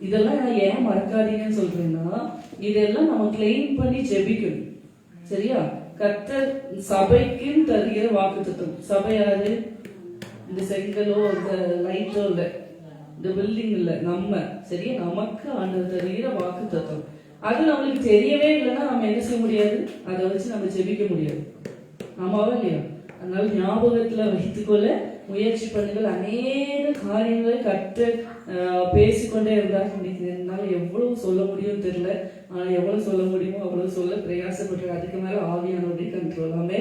இதெல்லாம் நான் ஏன் மறக்காதீங்கன்னு சொல்றேன்னா, இதெல்லாம் நம்ம கிளைம் பண்ணி ஜெபிக்கணும். சரியா? கர்த்தர் சபைக்குன்னு தருகிற வாக்குத்தத்தம். சபை யாரு? இந்த செங்கலோ இந்த லைட்டோ இல்ல, இந்த பில்டிங் இல்ல, நம்ம. சரியா? நமக்கு ஆண்டவர் தருகிற வாக்குத்தத்தம். அது நம்மளுக்கு தெரியவே இல்லைன்னா நம்ம என்ன செய்ய முடியாது? அதை வச்சு நம்ம ஜெபிக்க முடியாது. ஆமாவா இல்லையா? அதனால ஞாபகத்துல வைத்துக்கொள்ள முயற்சி பண்ணுங்கள். அநேக காரியங்களை கற்று பேசிக்கொண்டே இருந்தார். இன்னைக்கு என்னால எவ்வளவு சொல்ல முடியும்னு தெரியல. ஆனா எவ்வளவு சொல்ல முடியுமோ அவ்வளவு சொல்ல பிரயாசப்பட்டு, அதுக்கு மேல ஆவியானவருடைய கண்ட்ரோல்.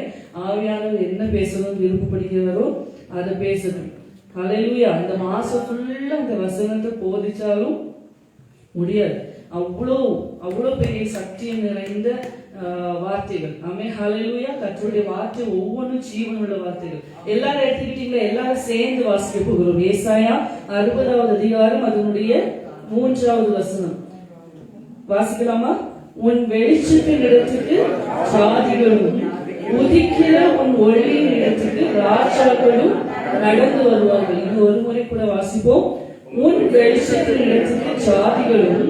ஆவியானவர் என்ன பேசணும்னு விருப்பப்படுகிறாரோ அதை பேசணும். ஹல்லேலூயா. இந்த மாசம் ஃபுல்லா இந்த வசனத்தை போதிச்சாலும் முடியாது. அவ்வளோ பெரிய சக்தியம் நிறைந்த வார்த்தைகள். ஆமென். ஹல்லேலூயா. கர்த்தருடைய வார்த்தை ஒவ்வொன்றும் ஜீவனுள்ள வார்த்தைகள். எல்லாரும் எடுத்துக்கிட்டீங்களா? எல்லாரும் சேர்ந்து வாசிக்க போகிறோம். ஏசாயா 60வது அதிகாரம் அதனுடைய 3வது வசனம் வாசிக்கலாமா? உன் வெளிச்சத்தின் இடத்துக்கு ஜாதிகளும், உதிக்கிற உன் ஒளியின் இடத்துக்கு ராஜாக்களும் நடந்து வருவார்கள். இது ஒரு முறை கூட வாசிப்போம். உன் வெளிச்சத்தின் இடத்துக்கு ஜாதிகளும்,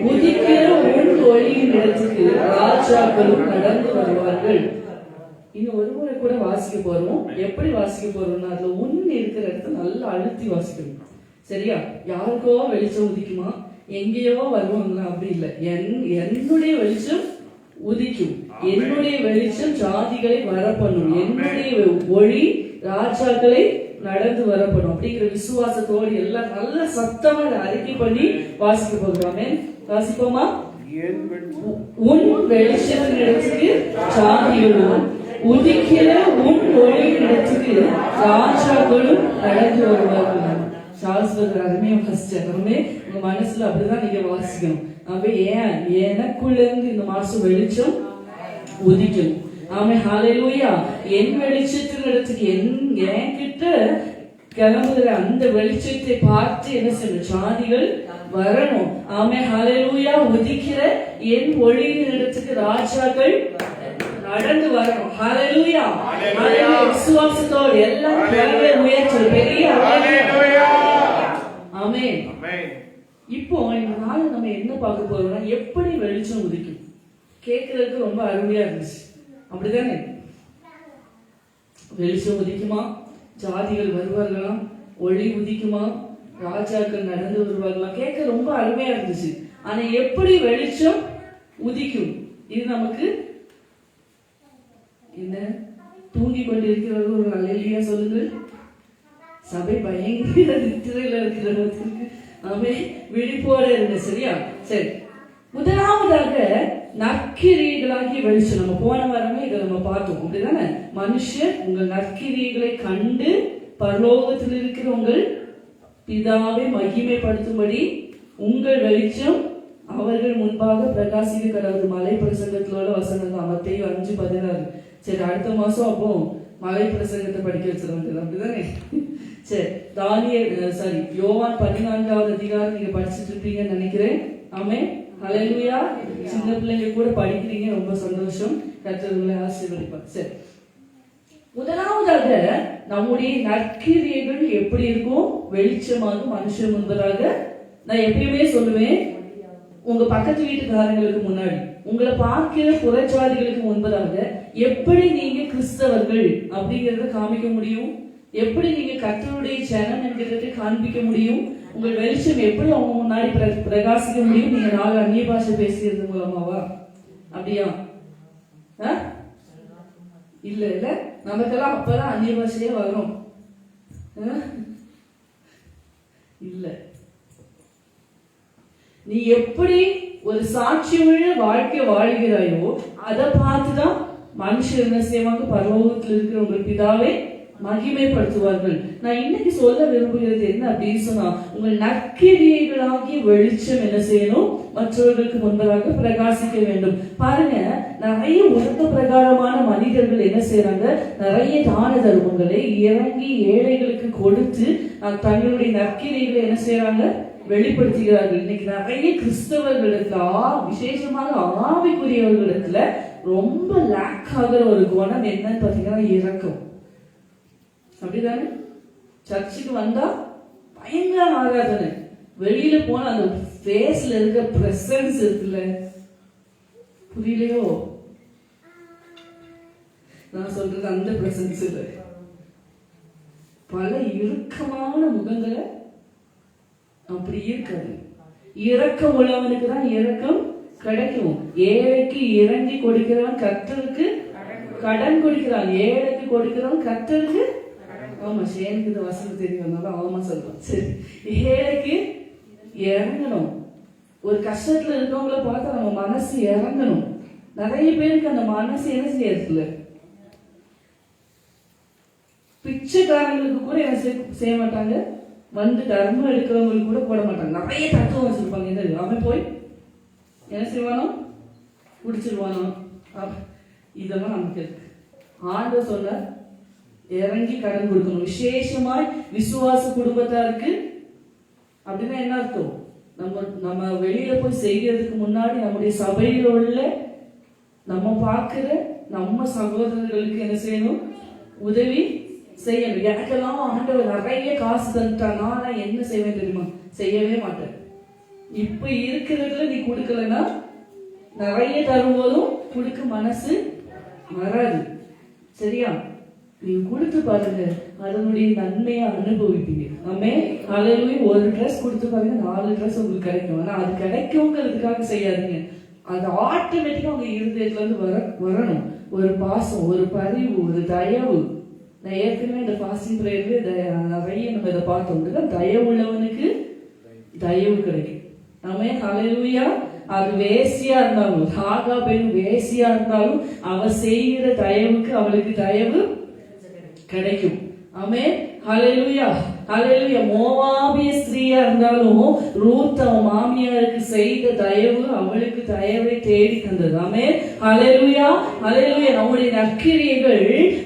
உதிக்கிற உன் ஒளியின் இடத்துக்கு ராஜாக்களும் நடந்து வருவார்கள். இன்னும் ஒரு முறை கூட வாசிக்க போறோம். எப்படி வாசிக்க போறோம்னா, அதுல உன் இருக்கிற இடத்துல நல்லா அழுத்தி வாசிக்கணும். சரியா? யாருக்கோ வெளிச்சம் உதிக்குமா, எங்கேயோ வருவாங்களா? அப்படி இல்லை. என்னுடைய வெளிச்சம் உதிக்கும். என்னுடைய வெளிச்சம் ஜாதிகளை வரப்பண்ணும். என்னுடைய ஒளி ராஜாக்களை நடந்து வரப்படும். அப்படிங்கிற விசுவாசத்தோடு எல்லாம் நல்ல சத்தமா அறிக்கை பண்ணி வாசிக்க போகிறோமே. வாசிப்போமா? உன் வெளிச்சத்தின் இடத்துக்கு ஜாதிகளும், உதிக்கிற உன் ஒளியின் இடத்துக்கு ராஜாக்களும் நடந்து வருவார்கள். சாஸ்வதர் அருமையா கஷ்டமே உங்க மனசுல அப்படிதான் நீங்க வாசிக்கணும். அப்ப ஏன் எனக்குள்ள இருந்து இந்த மாசம் வெளிச்சம் உதிக்கணும். ஆமென். ஹல்லேலூயா. என் வெளிச்சத்தின் இடத்துக்கு என்கிட்ட கிளம்புகிற அந்த வெளிச்சத்தை பார்த்து என்ன செய்யணும்? ஜாதிகள் வரணும். ஆமென். ஹல்லேலூயா. உதிக்கிற என் ஒளியின் இடத்துக்கு ராஜாக்கள் நடந்து வரணும். ஹல்லேலூயா. விசுவாசத்தோடு எல்லாம் முயற்சி பெரிய. ஆமென். இப்போ இந்த நாள் நம்ம என்ன பார்க்க போறோம்னா, எப்படி வெளிச்சம் உதிக்கும். கேட்கறதுக்கு ரொம்ப அருமையா இருந்துச்சு. அப்படிதானே? வெளிச்சம் உதிக்குமா, ஜாதிகள் வருவார்களாம், ஒளி உதிக்குமா, ராஜாக்கள் நடந்து வருவார்களாம். கேட்க ரொம்ப அருமையா இருந்துச்சு. ஆனா எப்படி வெளிச்சம் உதிக்கும்? இது நமக்கு என்ன? தூங்கி கொண்டிருக்கிறவர்கள் ஒரு அல்லேலூயா சொல்லுங்கள். சபை பயங்கர நித்திரையில இருக்கிறவர்களுக்கு ஆமே விழிப்போட இருங்க. சரியா? சரி. முதலாவதாக நற்கிரியைகளாகிய வெளிச்சம். நம்ம போன வாரமே இதை நம்ம பார்த்தோம். அப்படிதானே? மனுஷர் உங்கள் நற்கிரியைகளை கண்டு பரலோகத்தில் இருக்கிற உங்கள் பிதாவை மகிமைப்படுத்தும்படி உங்கள் வெளிச்சம் அவர்கள் முன்பாக பிரகாசிக்க கடவுள். மலை பிரசங்கத்திலோட வசனம் தான். மத்தேயு 5:16. சரி, அடுத்த மாசம் அப்போ மலை பிரசங்கத்தை படிக்க வச்சிருவாங்க. அப்படிதானே? சரி, யோவான் 14வது அதிகாரம் நீங்க படிச்சுட்டு இருப்பீங்கன்னு நினைக்கிறேன். ஆமென். ஹல்லேலூயா. சின்ன பிள்ளைங்க கூட படிக்கிறீங்க, ரொம்ப சந்தோஷம். கர்த்தர்களை ஆசீர்வதிப்பார். சரி, முதலாவதாக நம்முடைய நற்கிரியைகள் எப்படி இருக்கும்? வெளிச்சமாக மனுஷன் முன்பதாக. நான் எப்பயுமே சொல்லுவேன், உங்க பக்கத்து வீட்டுக்காரங்களுக்கு முன்னாடி, உங்களை பார்க்கிற புறச்சாதிகளுக்கு முன்பதாக எப்படி நீங்க கிறிஸ்தவர்கள் அப்படிங்கறத காமிக்க முடியும்? எப்படி நீங்க கர்த்தருடைய ஜனம் என்கிறதை காண்பிக்க முடியும்? உங்கள் வெளிச்சம் எப்படி அவங்க முன்னாடி பிரகாசிக்க முடியும்? நீங்க 4 அந்நிய பாஷை பேசுறது மூலமாவா? அப்படியா? இல்ல இல்ல, நமக்கெல்லாம் அப்பதான் அந்நிய பாஷையே வரும். இல்ல, நீ எப்படி ஒரு சாட்சியுள்ள வாழ்க்கை வாழ்கிறாயோ அதை பார்த்துதான் மனுஷர் என்ன செய்வாங்க? பரலோகத்தில் இருக்கிற உங்கள் பிதாவை மகிமைப்படுத்துவார்கள். நான் இன்னைக்கு சொல்ல விரும்புகிறது என்ன அப்படின்னு சொன்னா, உங்கள் நற்கிரியைகளாகிய வெளிச்சம் என்ன செய்யணும்? மற்றவர்களுக்கு முன்பதாக பிரகாசிக்க வேண்டும். பாருங்க, நிறைய உலக பிரகாரமான மனிதர்கள் என்ன செய்யறாங்க? நிறைய தான தர்மங்களை இறங்கி ஏழைகளுக்கு கொடுத்து தங்களுடைய நற்கிரியைகளை என்ன செய்யறாங்க? வெளிப்படுத்துகிறார்கள். இன்னைக்கு நிறைய கிறிஸ்தவர்களிடத்துல, விசேஷமாக ஆவிக்குரியவர்களிடத்துல ரொம்ப லேக் ஆகிற ஒரு குணம் என்னன்னு பாத்தீங்கன்னா இரக்கம். அப்படிதானே? சர்ச்சுக்கு வந்தா பயங்கர ஆராதனை, வெளியில போன அந்த ஃபேஸ்ல இருக்க பிரசன்ஸ் இருக்குல்ல, புரியலையோ நான் சொல்றது? அந்த பிரசன்ஸ் இல்ல. பல இறுக்கமான முகங்களை அப்படி இருக்காது. இரக்கம் உள்ளவனுக்கு தான் இரக்கம் கிடைக்கும். ஏழைக்கு இறங்கி கொடுக்கிறவன் கர்த்தருக்கு கடன் கொடுக்கிறான். ஏழைக்கு கொடுக்கிறவன் கர்த்தருக்கு, ஆமா எனக்கு இந்த வசனம் தெரியும், ஆமா சொல்றோம். சரி, ஏழைக்கு இறங்கணும். ஒரு கஷ்டத்துல இருக்கவங்கள பார்த்தா நம்ம மனசு இறங்கணும். நிறைய பேருக்கு அந்த மனசு என்ன செய்யறதுல, பிச்சைக்காரங்களுக்கு கூட என்ன செய்ய மாட்டாங்க, வந்து தர்மம் எடுக்கிறவங்களுக்கு கூட போட மாட்டாங்க. நிறைய தத்துவம் வச்சிருப்பாங்க. என்ன அவன் போய் என்ன செய்வானோ குடிச்சிருவானோ, இதெல்லாம் நமக்கு இருக்கு. ஆண்டவர் சொல்ல இறங்கி கடன் கொடுக்கணும். விசேஷமாய் விசுவாச குடும்பத்தாருக்கு அப்படின்னா என்ன அர்த்தம்? நம்ம வெளியில போய் செய்யறதுக்கு முன்னாடி நம்முடைய சபையில உள்ள நம்ம பார்க்கிற நம்ம சகோதரர்களுக்கு என்ன செய்யணும்? உதவி செய்யணும். எனக்கெல்லாம் ஆண்டவர் நிறைய காசு தந்துட்டானா நான் என்ன செய்வேன் தெரியுமா? செய்யவே மாட்டேன். இப்ப இருக்கிறதுல நீ கொடுக்கலன்னா நிறைய தரும்போதும் கொடுக்க மனசு வராது. சரியா? நீங்க கொடுத்து பாருங்க, அதனுடைய நன்மையை அனுபவிப்பீங்க. ஆமே, ஹல்லேலூயா. ஒரு ட்ரெஸ் கொடுத்து பாருங்க, 4 ட்ரெஸ் உங்களுக்கு கிடைக்கும். ஆனா அது கிடைக்குங்கிறதுக்காக செய்யாதீங்க. அது ஆட்டோமேட்டிக்கா உங்க இருதயத்துல இருந்து வரணும். ஒரு பாசம், ஒரு பரிவு, ஒரு தயவு. நான் ஏற்கனவே இந்த பாசிங் பிரேயர்ல நிறைய நம்ம இதை பார்த்தோம். தயவு உள்ளவனுக்கு தயவு கிடைக்கும். ஆமே, ஹல்லேலூயா. அது வேசியா இருந்தாலும், ராகா பெண் வேசியா இருந்தாலும், அவ செய்கிற தயவுக்கு அவளுக்கு தயவு கிடைக்கும். ஆமே, ஹல்லேலூயா, ஹல்லேலூயா. மோவாபிய ஸ்திரீயா இருந்தாலும் ரூத் அவ மாமியாருக்கு செய்த தயவு அவளுக்கு தயவை தேடி தந்தது. ஆமே, ஹல்லேலூயா, ஹல்லேலூயா. நம்முடைய நற்கிரியைகள்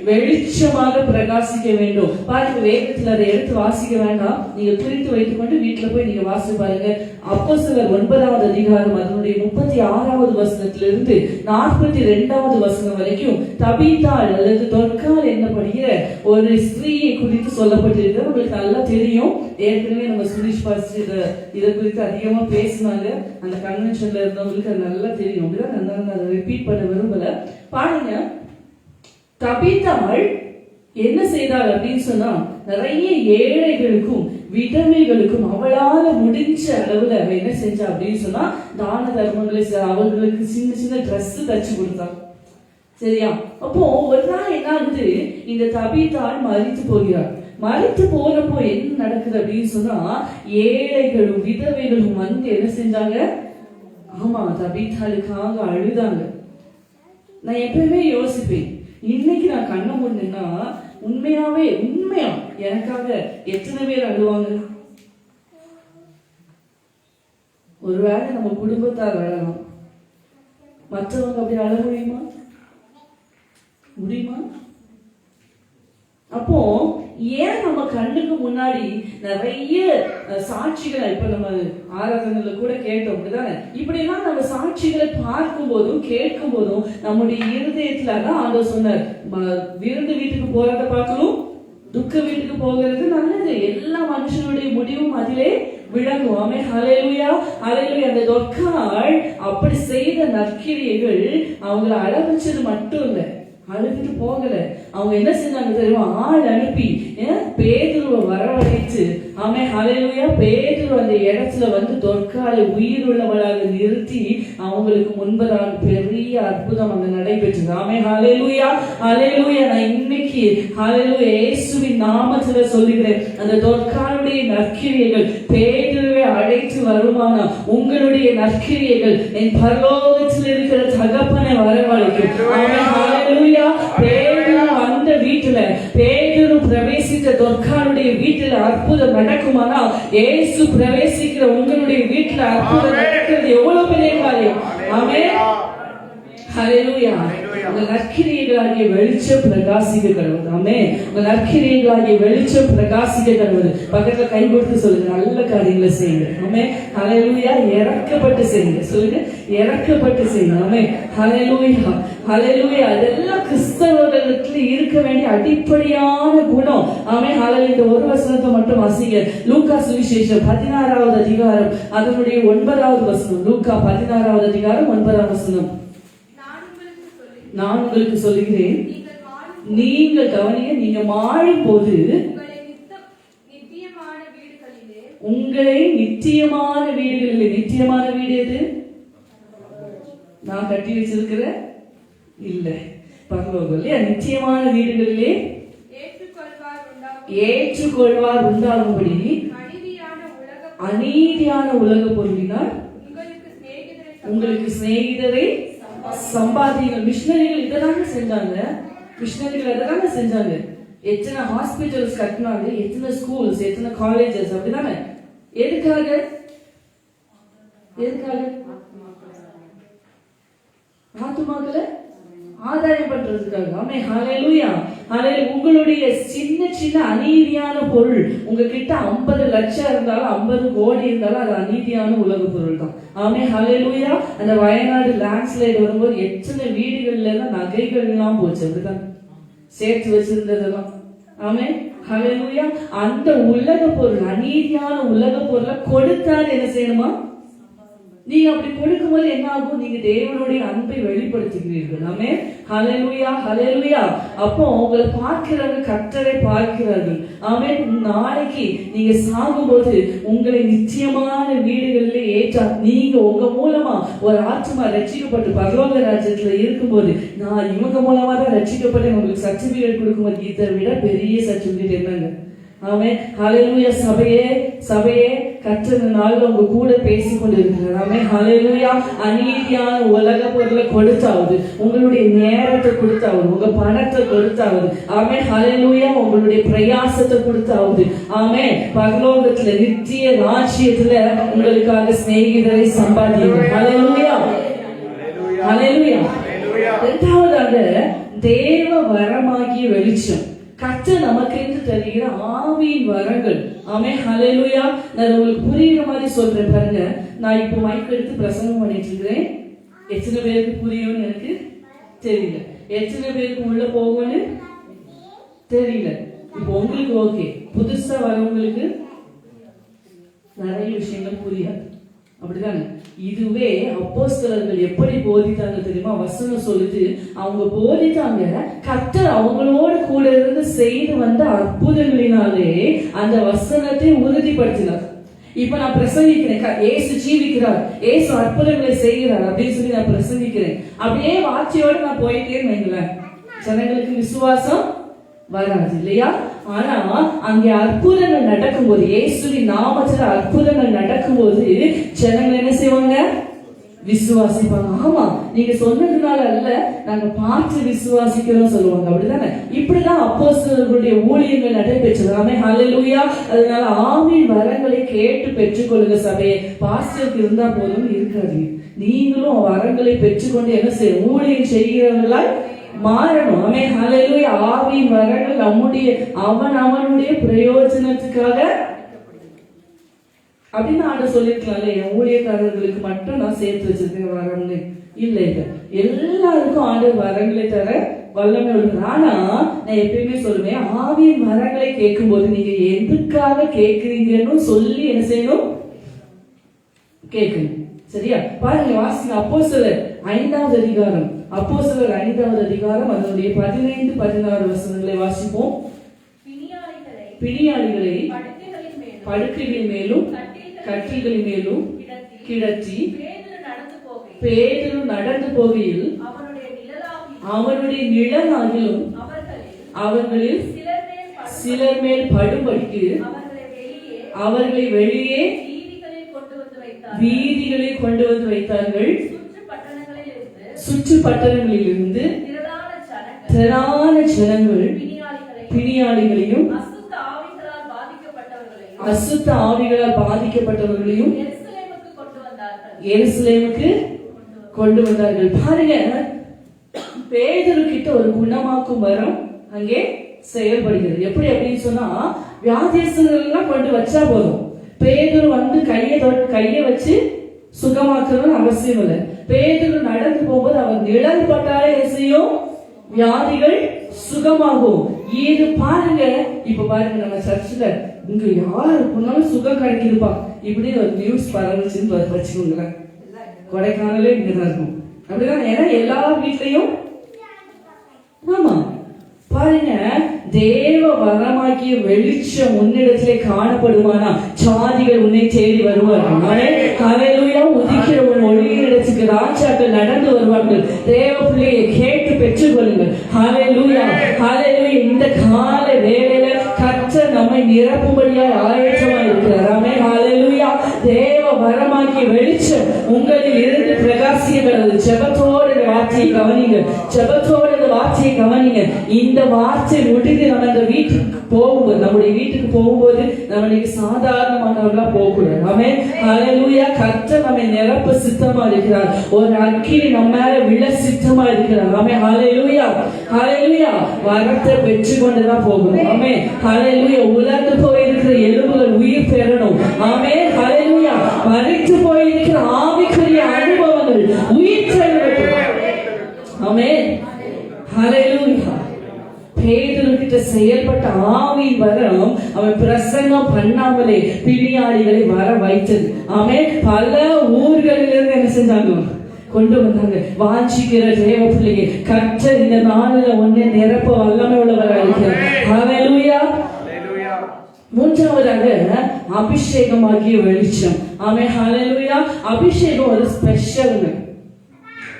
வெளிச்சமாக பிரகாசிக்க வேண்டும். பாருங்க, வேதத்துல அதை எடுத்து வாசிக்க வேண்டாம், நீங்க குறித்து வைத்துக் கொண்டு வீட்டுல போய் நீங்க வாசி பாருங்க. அப்போஸ்தலர் 9வது அதிகாரம் அதனுடைய 36வது வசனத்திலிருந்து 42வது வசனம் வரைக்கும் தபீத்தாள் அல்லது தொற்கால் என்னப்படுகிற ஒரு ஸ்திரீயை குறித்து சொல்லப்பட்டிருக்கிறது. உங்களுக்கு நல்லா தெரியும். ஏற்கனவே நம்ம சுரேஷ் பாஸ்டர் இதை குறித்து அதிகமா பேசினாங்க. அந்த கன்வென்ஷன்ல இருந்தவங்களுக்கு அது நல்லா தெரியும். நான் அதை ரிப்பீட் பண்ண விரும்பல. பாருங்க, தபீத்தாள் என்ன செய்தாள் அப்படின்னு சொன்னா, நிறைய ஏழைகளுக்கும் விதவைகளுக்கும் அவளால முடிஞ்ச அளவுல அவ என்ன செஞ்சா அப்படின்னு சொன்னா, தான தர்மங்களை அவர்களுக்கு சின்ன சின்ன ட்ரெஸ் தச்சு கொடுத்தாங்க. சரியா? அப்போ ஒரு நாள் என்ன ஆகுது, இந்த தபீத்தாள் மரித்து போகிறாள். மரித்து போனப்போ என்ன நடக்குது அப்படின்னு சொன்னா, ஏழைகளும் விதவைகளும் வந்து என்ன செஞ்சாங்க? ஆமா, தபீத்தாளுக்காக அழுதாங்க. நான் எப்பவுமே யோசிப்பேன், இன்னைக்கு நான் கண்ண மூடுனா உண்மையா எனக்காக எத்தனை பேர் அழுவாங்க? ஒருவேளை நம்ம குடும்பத்தார் அழலாம், மற்றவங்க அப்படி அழ முடியுமா? அப்போ ஏன் நம்ம கண்ணுக்கு முன்னாடி நிறைய சாட்சிகளை, இப்ப நம்ம ஆராதனையில கூட கேட்டோம், அப்படிதானே? இப்படிலாம் நம்ம சாட்சிகளை பார்க்கும் போதும் கேட்கும் போதும் நம்முடைய இருதயத்துல தான் ஆண்டவர் சொன்னார், விருந்து வீட்டுக்கு போறத பார்க்கணும், துக்க வீட்டுக்கு போகிறது நல்லது, எல்லா மனுஷனுடைய முடிவும் அதிலே விளங்கும். ஆமே, ஹல்லேலூயா, ஹல்லேலூயா. அந்த தொற்காள் அப்படி செய்த நற்கிரியைகள் அவங்களை அழ வச்சது மட்டும் இல்லை, அழுதுட்டு போகல. அவங்க என்ன செஞ்சாங்க தெரியுமா? ஆள் அனுப்பி பேதுருவை வரவழைச்சு, ஆமே, ஹல்லேலூயா, பேதுரு அந்த இடத்துல வந்து தொற்காலை உயிர் உள்ளவளாக நிறுத்தி அவங்களுக்கு முன்பதாக பெரிய அற்புதம் அங்க நடைபெற்றது. ஆமே, ஹல்லேலூயா, ஹல்லேலூயா. நான் இன்னைக்கு ஹல்லேலூயா இயேசுவின் நாமத்துல சொல்லுகிறேன், அந்த தொற்காலுடைய நற்கிரியைகள் பேதுருவை அழைத்து வருமானா உங்களுடைய நற்கிரியைகள் என் பரலோகத்தில் இருக்கிற தகப்பனை வரவழைக்கும். ஆமே, ஹல்லேலூயா. பேதுரு அந்த வீட்டுல, பேதுரு பிரவேசித்த தொற்காலுடைய வீட்டுல அற்புதம் நடக்குமானா, இயேசு பிரவேசிக்கிற உங்களுடைய வீட்டுல அற்புதம் நடக்கிறது எவ்வளவு பெரிய காரியம். ஆமென், ஹல்லேலூயா. உங்க நற்கிரியைகளாகிய வெளிச்சம் பிரகாசிக்க கடவுள். ஆமென். உங்க நற்கிரியைகளாகிய வெளிச்சம் பிரகாசிக்க கடவுள். பக்கத்துல கை கொடுத்து சொல்லுங்க, நல்ல காரியங்களை செய்யுங்க. ஆமென். ஹல்லேலூயா. இறக்கப்பட்டு செய்யுங்க. சொல்லுங்க, இறக்கப்பட்டு செய்யுங்க. ஆமென். ஹல்லேலூயா. ஹல்லேலூயா. அதெல்லாம் கிறிஸ்தவர்களுக்கு இருக்க வேண்டிய அடிப்படையான குணம். ஆமென். ஹல்லேலூயா. இந்த ஒரு வசனத்தை மட்டும் வாசிங்க. லூக்கா சுவிசேஷம் 16வது அதிகாரம் அதனுடைய 9வது வசனம். லூக்கா 16வது அதிகாரம் 9வது வசனம். நான் உங்களுக்கு சொல்லுகிறேன், நீங்கள் கவனிங்க, நீங்க மாழும் போது உங்களை நித்தியமான வீடுகளில், நித்தியமான வீடு எது? நான் கட்டி வச்சிருக்கிற இல்ல, பரலோகம் இல்லையா? நிச்சயமான வீடுகளிலே ஏற்றுக்கொள்வார் உண்டாகும்படி அநீதியான உலக பொருளினால் உங்களுக்கு சிநேகிதரை சம்பாதிகள். மிஷனரிகள் இதெல்லாம் செஞ்சாங்க. மிஷனரிகள் அதெல்லாம் செஞ்சாங்க. எத்தனை ஹாஸ்பிட்டல்ஸ் கட்டினாங்க, எத்தனை ஸ்கூல்ஸ், எத்தனை காலேஜஸ், அப்படிதானே? எதுக்காக? எதுக்காக? ஆத்துமாக்களை ஆதாயம் பண்றதுக்காக. ஆமென். ஹல்லேலூயா. ஹல்லேலூயா. உங்களுடைய சின்ன சின்ன அநீதியான பொருள், உங்ககிட்ட 50 லட்சம் இருந்தாலும் 50 கோடி இருந்தாலும் அது அநீதியான உலக பொருள் தான். ஆமென். ஹல்லேலூயா. அந்த வயநாடு லேண்ட்ஸ்லைடு வரும்போது எத்தனை வீடுகள்ல எல்லாம் நகைகள் எல்லாம் போச்சு, அப்படிதான் சேர்த்து வச்சிருந்ததெல்லாம். ஆமென். ஹல்லேலூயா. அந்த உலக பொருள், அநீதியான உலக பொருளை கொடுத்தாரு என்ன செய்யணுமா? நீங்க அப்படி கொடுக்கும்போது என்ன ஆகும்? நீங்க தேவனுடைய அன்பை வெளிப்படுத்துகிறீர்கள். ஆமென். ஹல்லேலூயா. ஹல்லேலூயா. அப்போ உங்களை பார்க்கிறவங்க கர்த்தரை பார்க்கிறார்கள். ஆமென். நாளைக்கு நீங்க சாகும்போது உங்களை நிச்சயமான வீடுகளில் ஏற்றா, நீங்க உங்க மூலமா ஒரு ஆத்மா ரட்சிக்கப்பட்டு பரலோக ராஜ்யத்துல இருக்கும்போது, நான் இவங்க மூலமா தான் ரட்சிக்கப்பட்டேன் உங்களுக்கு சர்டிபிகேட் கொடுக்கும்போது, இதை விட பெரிய சர்டிபிகேட் என்னங்க? ஆமென். ஹல்லேலூயா. சபையே, சபையே, கர்த்தர் நாள்ல உங்க கூட பேசிக்கொண்டு இருக்கிறார். ஆமென். ஹல்லேலூயா. அநீதியான உலக பொருளை கொடுத்தாவது, உங்களுடைய நேரத்தை கொடுத்தாவது, உங்க பணத்தை கொடுத்தாவது, ஆமென். ஹல்லேலூயா. உங்களுடைய பிரயாசத்தை கொடுத்தாவது, ஆமென், பரலோகத்துல நித்திய ராஜ்யத்துல உங்களுக்காக சிநேகிதரை சம்பாதிங்க. ஹல்லேலூயா. ஹல்லேலூயா. இரண்டாவதாக தேவ வரமாகிய வெளிச்சம். கர்த்தர் நமக்கு என்று தருகிற ஆவியின் வரங்கள். ஆமென். ஹல்லேலூயா. நான் உங்களுக்கு புரியுற மாதிரி சொல்றேன் பாருங்க. நான் இப்போ மைக் எடுத்து பிரசங்கம் பண்ணிட்டு இருக்கிறேன். எத்தனை பேருக்கு புரியும்னு எனக்கு தெரியல. எத்தனை பேருக்கு உள்ள போகும்னு தெரியல. இப்போ உங்களுக்கு ஓகே, புதுசா வரவங்களுக்கு நிறைய விஷயங்கள் புரியாது, அப்படிதானே? இதுவே அப்போஸ்தலர்கள் எப்படி போதித்தாங்க தெரியுமா? வசனம் சொல்லுது, அவங்க போதித்தாங்க, கர்த்தர் அவங்களோடு கூட இருந்து செய்து வந்த அற்புதங்களினாலே அந்த வசனத்தை உறுதிப்படுத்தினார். இப்ப நான் பிரசங்கிக்கிறேன், ஏசு ஜீவிக்கிறார், ஏசு அற்புதங்களை செய்கிறார் அப்படின்னு சொல்லி நான் பிரசங்கிக்கிறேன். அப்படியே வார்த்தையோட நான் போயிட்டேன்னு வைங்களேன், ஜனங்களுக்கு விசுவாசம் வராது இல்லையா? ஆனா அங்கே அற்புதங்கள் நடக்கும்போது, இயேசுவின் நாமத்துல அற்புதங்கள் நடக்கும்போது ஜனங்கள் என்ன செய்வாங்க? விசுவாசிப்பாங்க. ஆமா, நீங்க சொன்னதுனால அல்ல, நாங்க பார்த்து விசுவாசிக்கிறோம் சொல்லுவாங்க, அப்படிதானே? இப்படிதான் அப்போஸ்தலர்களுடைய ஊழியங்கள் நடைபெற்றது. ஆமென். ஹல்லேலூயா. அதனால ஆவியின் வரங்களை கேட்டு பெற்றுக்கொள்ளுங்க சபையே. பாஸ்டருக்கு இருந்தா போதும் இருக்காது, நீங்களும் வரங்களை பெற்றுக்கொண்டு என்ன செய்ய? ஊழியம் செய்கிறவர்களால் மாறணும். ஆமென். ஹல்லேலூயா. ஆவியின் வரங்கள் நம்முடைய அவனுடைய பிரயோஜனத்துக்காக அப்படின்னு ஆண்டவர் சொல்லிருக்கலாம்ல, என் ஊழியக்காரர்களுக்கு மட்டும் நான் சேர்த்து வச்சிருக்கேன் வரம்னு. இல்ல இல்ல, எல்லாருக்கும் ஆண்டவர் வரங்களை தர வல்லமை உள்ளது. ஆனா நான் எப்பயுமே சொல்லுவேன், ஆவியின் வரங்களை கேட்கும் போது நீங்க எதுக்காக கேட்கிறீங்கன்னு சொல்லி என்ன செய்யணும்? கேட்கணும். சரியா? பாருங்க, வாசிங்க. அப்போஸ்தலர் 5வது அதிகாரம், அப்போஸ்தலர் 5வது அதிகாரம் அதனுடைய 15-16 வசனங்களை வாசிப்போம். பிணியாளிகளை படுக்கைகளின் மேலும் கட்டில்களின் மேலும் கிடத்தி பேதுரு நடந்து போகையில் அவனுடைய நிழலாகிலும் அவர்களில் சிலர் மேல் படும்படிக்கு அவர்களை வெளியே வீதிகளில் கொண்டு வந்து வைத்தார்கள். சுற்று பட்டணங்களிலிருந்து திரளான ஜனங்கள் பிணியாளிகளையும் அசுத்த ஆவிகளால் பாதிக்கப்பட்டவர்களையும் எருசலேமுக்கு கொண்டு வந்தார்கள். பாருங்க, பேதுரு கிட்ட ஒரு குணமாக்கும் வரம் அங்கே செயல்படுகிறது. எப்படி அப்படின்னு சொன்னா, வியாதியஸ்தர்கள் எல்லாம் கொண்டு வச்சா போதும், பேதுரு வந்து கையை வச்சு சுகமாக்குறதுன்னு அவசியம் இல்லை. பேதுரு நடந்து போகும்போது அவர் நிழல் பட்டாலே செய்யும், வியாதிகள் சுகமாகும். இது பாருங்க, இப்ப பாருங்க நம்ம சர்ச்சில் இங்க யாரு போனாலும் சுகம் கிடைக்குதுப்பா இப்படி ஒரு நியூஸ் பரவுச்சுன்னு வச்சுக்கோங்களேன். கொடைக்கானலே இங்கதான் இருக்கும் அப்படிதான். ஏன்னா எல்லா வீட்லயும் ஆமா பாருங்க, தேவ வரமாக்கிய வெளிச்சம் உன்னிடத்திலே காணப்படுவானா ஜாதிகள் உன்னை தேடி வருவார்கள். ஹல்லேலூயா. உதிக்கிற உன் ஒளியின் இடத்துக்கு ராஜாக்கள் நடந்து வருவார்கள். தேவ பிள்ளையை கேட்டு பெற்றுக் கொள்ளுங்கள். ஹல்லேலூயா, ஹல்லேலூயா. இந்த கால வேளையில கர்த்தர் நம்மை நிரப்பும்படியாய் ஆயத்தமாய் இருக்கிறார். ஆமென், ஹல்லேலூயா. தேவ வரமாக்கிய வெளிச்சம் உங்களில் இருந்து பிரகாசிக்கிறது. ஜெபத்தோடு வார்த்தையை கவனிங்க, ஜெபத்தோடு வார்த்தையை கவனிங்க. இந்த வார்த்தை முடிந்து நம்ம இந்த வீட்டுக்கு போகும்போது, நம்முடைய வீட்டுக்கு போகும்போது நம்ம இன்னைக்கு சாதாரணமானவர்களா போகக்கூடாது. ஆமென், ஹல்லேலூயா. கர்த்தர் நம்மை நிரப்ப சித்தமா இருக்கிறார். ஒரு அக்கினி நம்ம மேல விழ சித்தமா இருக்கிறார். ஆமென், ஹல்லேலூயா, ஹல்லேலூயா. வரத்தை பெற்று கொண்டுதான் போகணும். ஆமென், ஹல்லேலூயா. உலர்ந்து போயிருக்கிற எலும்புகள் உயிர் பெறணும். ஆமென், ஹல்லேலூயா. மரித்து போயிருக்கிற ஆவிக்குரிய அனுபவங்கள் உயிர் பெறணும். ஆமென், ஹல்லேலூயா. பேதுரு கிட்ட செயல்பட்ட ஆவி வரம் அவன் பிரசங்கம் பண்ணாமலே பிணியாளிகளை வர வைத்தது. ஆமென். பல ஊர்களிலிருந்து என்ன செஞ்சாங்க, கொண்டு வந்தாங்க. வாஞ்சிக்கிற தேவ பிள்ளையை கர்த்தர் இந்த நாளில் ஒன்னே நிரப்ப வல்லமை உள்ளவராக இருக்கிறார். ஹல்லேலூயா. மூன்றாவதாக அபிஷேகமாகிய வெளிச்சம். ஆமென், ஹல்லேலூயா. அபிஷேகம் ஒரு ஸ்பெஷல்.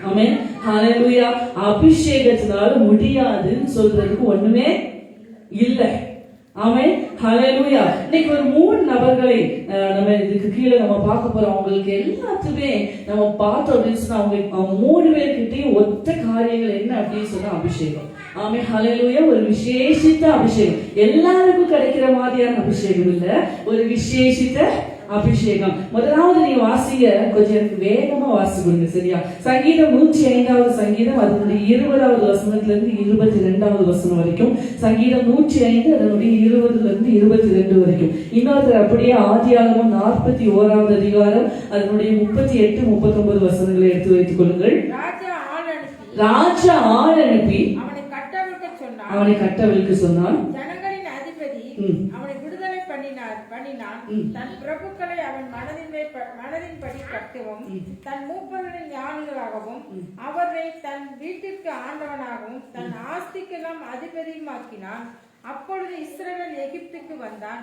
ஆமென், ஹல்லேலூயா. அபிஷேகத்தினால முடியாதுன்னு சொல்றதுக்கு ஒண்ணுமே இல்லை. ஆமென், ஹல்லேலூயா. இன்னைக்கு ஒரு 3 நபர்களை நம்ம இதுக்கு கீழே நம்ம பார்க்க போறோம். அவங்களுக்கு எல்லாத்துக்குமே நம்ம பார்த்தோம் அப்படின்னு சொன்னா, அவங்க 3 பேர்கிட்டையும் ஒத்த காரியங்கள் என்ன அப்படின்னு சொன்னா அபிஷேகம். ஆமென், ஹல்லேலூயா. ஒரு விசேஷித்த அபிஷேகம். எல்லாருக்கும் கிடைக்கிற மாதிரியான அபிஷேகம் இல்ல, ஒரு விசேஷித்த அபிஷேகம். முதலாவது நீங்க வாசிங்க, கொஞ்சம் எனக்கு வேகமா வாசிக்கொடுங்க, சரியா? சங்கீதம் 105வது சங்கீதம், அதனுடைய 20வது வசனத்துல இருந்து 22வது வசனம் வரைக்கும். சங்கீதம் 105 அதனுடைய 20ல இருந்து 22 வரைக்கும். இன்னொருத்தர் அப்படியே ஆதியாகமம் 41வது அதிகாரம் அதனுடைய 38, 39 வசனங்களை எடுத்து வைத்துக் கொள்ளுங்கள். ராஜா ஆள் அனுப்பி அவனை கட்டவிழ்க்க சொன்னான். ஜனங்களின் அதிபதி அவனை விடுதலை பண்ணினான். தன் பிரபுக்களை அவன் மனதின்படி கட்டவும், தன் மூப்பர்களின் ஞானிகளாகவும் அவரை தன் வீட்டிற்கு ஆண்டவனாகவும் தன் ஆஸ்திக்கெல்லாம் அதிபதியுமாக்கினான். அப்பொழுது இஸ்ரவேல் எகிப்துக்கு வந்தான்.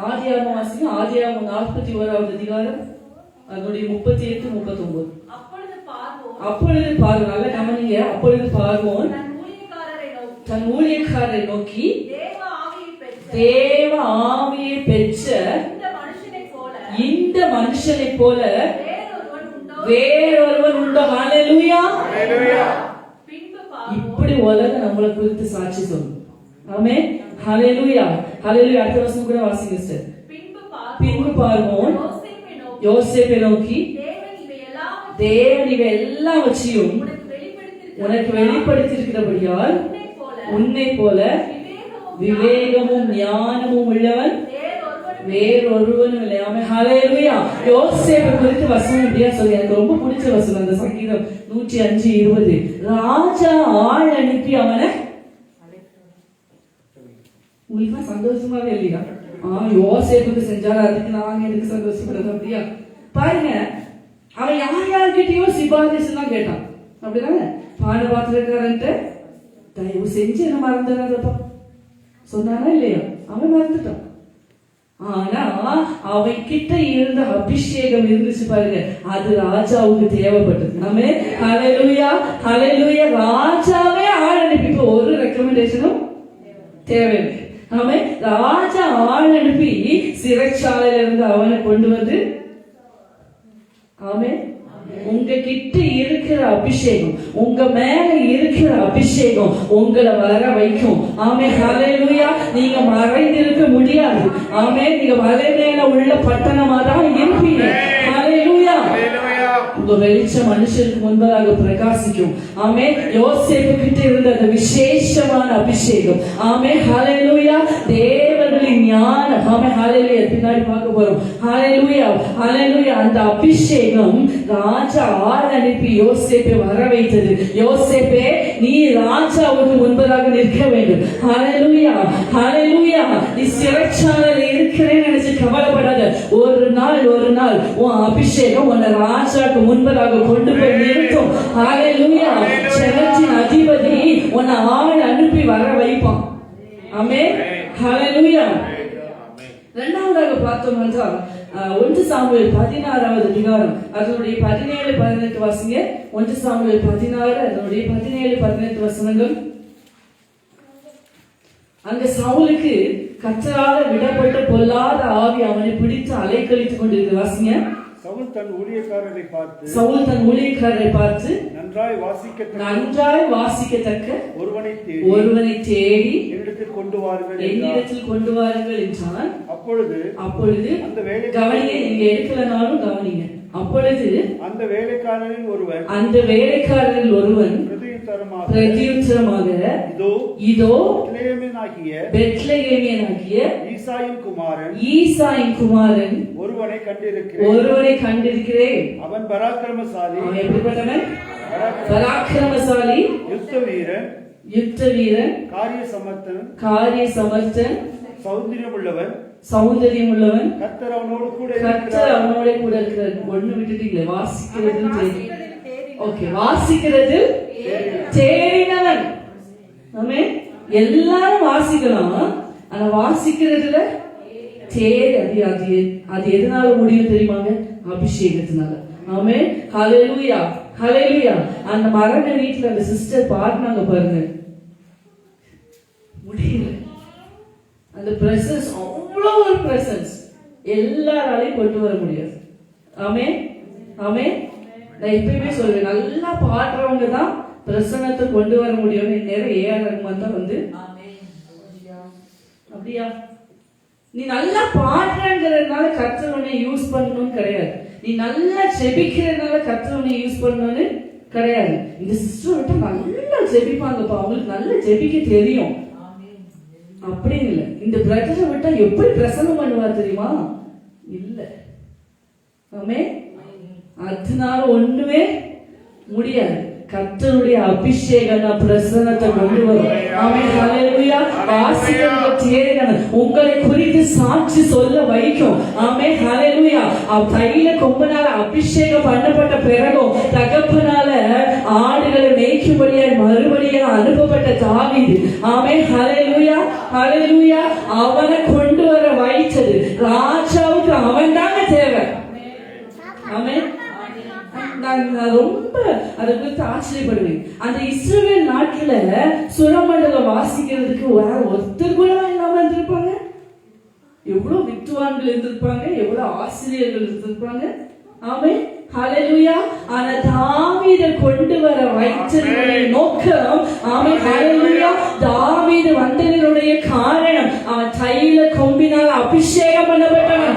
ஆதியாகமம் 41வது அதிகாரம் அதனுடைய 38, 39. அப்பொழுது பார்வோன், நல்ல கவனிங்க. அப்பொழுது பார்வோன் தன் ஊழியக்காரரை நோக்கி, தேவ ஆவியை பெற்ற இந்த மனுஷனை போல வேறொருவன் உண்டோ? ஹல்லேலூயா. இப்படி உலகம் நம்மளை குறித்து சாட்சி சொல்லும். ஆமென், ஹல்லேலூயா, ஹல்லேலூயா. அடுத்த வசனம் கூட வாசிங்க சிஸ்டர். பின்பு பார்வோன் யோசேப்பை நோக்கி, தேவன் இவை எல்லாவற்றையும் உனக்கு வெளிப்படுத்தியிருக்கிறபடியால் உன்னை போல விவேகமும் ஞானமும் உள்ளவன் வேறொருவனும் இல்லை. ஆமென், ஹல்லேலூயா. யோசேப்பை குறித்து வசனம் இப்படியா சொல்லி எனக்கு ரொம்ப பிடிச்ச வசனம் அந்த சங்கீதம் 105:20. ராஜா ஆள் அனுப்பி அவனை, உங்களுக்கு சந்தோஷமாவே இல்லையா? யோசேப்புக்கு செஞ்சாரு, அதுக்கு நாங்க எனக்கு சந்தோஷப்படுறது அப்படியா? பாருங்க, அவன் யார்கிட்டயோ சிபாரிசு தான் கேட்டான். அப்படிதானே? பாடு பார்த்துருக்காரன்ட்டு தயவு செஞ்சு என்ன மறந்துடாதப்பா சொன்னானா இல்லையா? அவன் மறந்துட்டான். ஆனா அவன் கிட்ட இருந்த அபிஷேகம் இருந்துச்சு பாருங்க, அது ராஜாவுக்கு தேவைப்பட்டது. ஆமென், ஹல்லேலூயா, ஹல்லேலூயா. ராஜாவே ஆள் அனுப்பி, இப்போ ஒரு ரெக்கமெண்டேஷனும் தேவையில்லை. ஆமென், ராஜா ஆள் அனுப்பி சிறைச்சாலையில இருந்து அவனை கொண்டு வந்து, ஆமென், உங்ககிட்ட இருக்கிற அபிஷேகம், உங்க மேல இருக்கிற அபிஷேகம் உங்களை வர வைக்கும். ஆமென், ஹல்லேலூயா. நீங்க மறைந்திருக்க முடியாது. ஆமென், நீங்க மலை மேல உள்ள பட்டணமா தான் இருப்பீங்க. ஹல்லேலூயா. உங்க வெளிச்சம் மனுஷருக்கு முன்பதாக பிரகாசிக்கும். ஆமே. யோசேப்பு கிட்ட இருந்த அந்த விசேஷமான அபிஷேகம். ஆமே. ஹalleluya. தேவர்களின் ஞானம். ஆமே. ஹalleluya. பின்னாடி பார்க்க போறோம். ஹalleluya. ஹalleluya. அந்த அபிஷேகம் ராஜா ஆள் அனுப்பி யோசேப்பை வர வைத்தது. யோசேப்பே, நீ ராஜாவுக்கு முன்பதாக நிற்க வேண்டும். ஹalleluya. ஹalleluya. நீ சிறைச்சாலையில் இருக்கிறேன்னு நினைச்சு கவலைப்படாத. ஒரு நாள் உன் அபிஷேகம் உன்னை ராஜாக்கு முன்பதாக கொண்டு போய் நிறுத்தும். ஹalleluya. ஜெகத்தின் அதிபதி உன்னை ஆள் அனுப்பி வர வைப்பான். ஆமென். ஹalleluya. இரண்டாவதாக பார்த்தோம் என்றால் 1 சாமுவேல் 16வது அதிகாரம் அதனுடைய 17-18 வாசிங்க. 1 சாமுவேல் 16 அதனுடைய 17-18 வசனங்கள். அங்க சவுலுக்கு கர்த்தரால் விடப்பட்ட பொல்லாத ஆவி அவனை பிடித்து அலைக்கழித்துக் கொண்டிருக்கிறது. வாசிங்க. சவுல் தன் ஊழியக்காரரை பார்த்து நன்றாய் வாசிக்கத்தக்க ஒருவனை தேடி என்னிடத்தில் கொண்டு வாருங்கள் என்றான். அப்பொழுது அந்த வேலைக்காரனை நீங்க எடுக்கலனாலும் கவனிங்க. அப்பொழுது அந்த வேலைக்காரரில் ஒருவன் பிரதியுத்தரமாக இதோ பெத்லெகேமியனாகிய ஈசாயின் குமாரன் ஒருவனை கண்டிருக்கிறேன். அவன் பராக்கிரமசாலி. யுத்த வீரன் காரிய சமர்த்தன் சௌந்தரியம் உள்ளவன் கர்த்தர் அவனோடு கூட இருக்கிறார். ஒண்ணு விட்டுட்டீங்களே, வாசிக்கிறது தேறினவன். ஆமென். எல்லாரும் வாசிக்கலாம், ஆனா வாசிக்கிறதுல தேடி அது எதனால முடியும் தெரியுமாங்க? அபிஷேகத்தினால. ஆமென். ஹalleluya. ஹalleluya. அந்த மரண வீட்டுல அந்த சிஸ்டர் பாடினாங்க பாருங்க, முடியல. அந்த பிரசன்ஸ் அவ்வளவு ஒரு பிரசன்ஸ் எல்லாராலையும் கொண்டு வர முடியாது. ஆமென். ஆமென். நான் எப்பயுமே சொல்றேன், நல்லா பாடுறவங்க தான் பிரசன்னத்தை கொண்டு வர முடியும். நேரம் ஏஆர் ரஹ்மான் தான் வந்து அப்படியா நீ நல்லா பாடுறங்கிறதுனால கர்த்தர் யூஸ் பண்ணணும்னு கிடையாது. நீ நல்லா ஜெபிக்கிறதுனால கர்த்தர் யூஸ் பண்ணணும்னு கிடையாது. இந்த சிஸ்டர் விட்டு நல்லா ஜெபிப்பாங்கப்பா, அவங்களுக்கு நல்லா ஜெபிக்க தெரியும் அப்படின்னு இல்லை. இந்த பிரச்சனை விட்டா எப்படி பிரசன்னம் பண்ணுவார் தெரியுமா? இல்ல. ஆமென். அதனால ஒண்ணுமே முடியாது. கர்த்தருடைய அபிஷேகம் பிரசன்னத்தை கொண்டு வரும். ஆமென். ஹalleluya. வாசிக்கிறது தேறினவன் உங்களை குறித்து சாட்சி சொல்ல வைக்கும். ஆமென். ஹalleluya. தைல கொம்பனால அபிஷேகம் பண்ணப்பட்ட பிறகும் தகப்பனால ஆடுகளை மேய்க்கும்படியாய் மறுபடியும் அனுப்பப்பட்ட தாவீது. ஆமென். ஹalleluya. ஹalleluya. அவனை கொண்டு வர வைத்தது ராஜாவுக்கு அவன் தாங்க தேவை. ஆமென். நான் ரொம்ப அதை குறித்து ஆச்சரியப்படுவேன். அந்த இஸ்ரவேல் நாட்டுல சுரமண்டலம் வாசிக்கிறதுக்கு வேற ஒருத்தர் கூட இல்லாம இருந்திருப்பாங்க. எவ்வளவு வித்துவான்கள் இருந்திருப்பாங்க, எவ்வளவு ஆசிரியர்கள் இருந்திருப்பாங்க. ஆமென். ஹalleluya. ஆனா தாவீதை கொண்டு வர வைத்ததனுடைய நோக்கம், ஆமென். ஹalleluya. தாவீது வந்ததனுடைய காரணம், அவன் தைல கொம்பினால் அபிஷேகம் பண்ணப்பட்டவன்.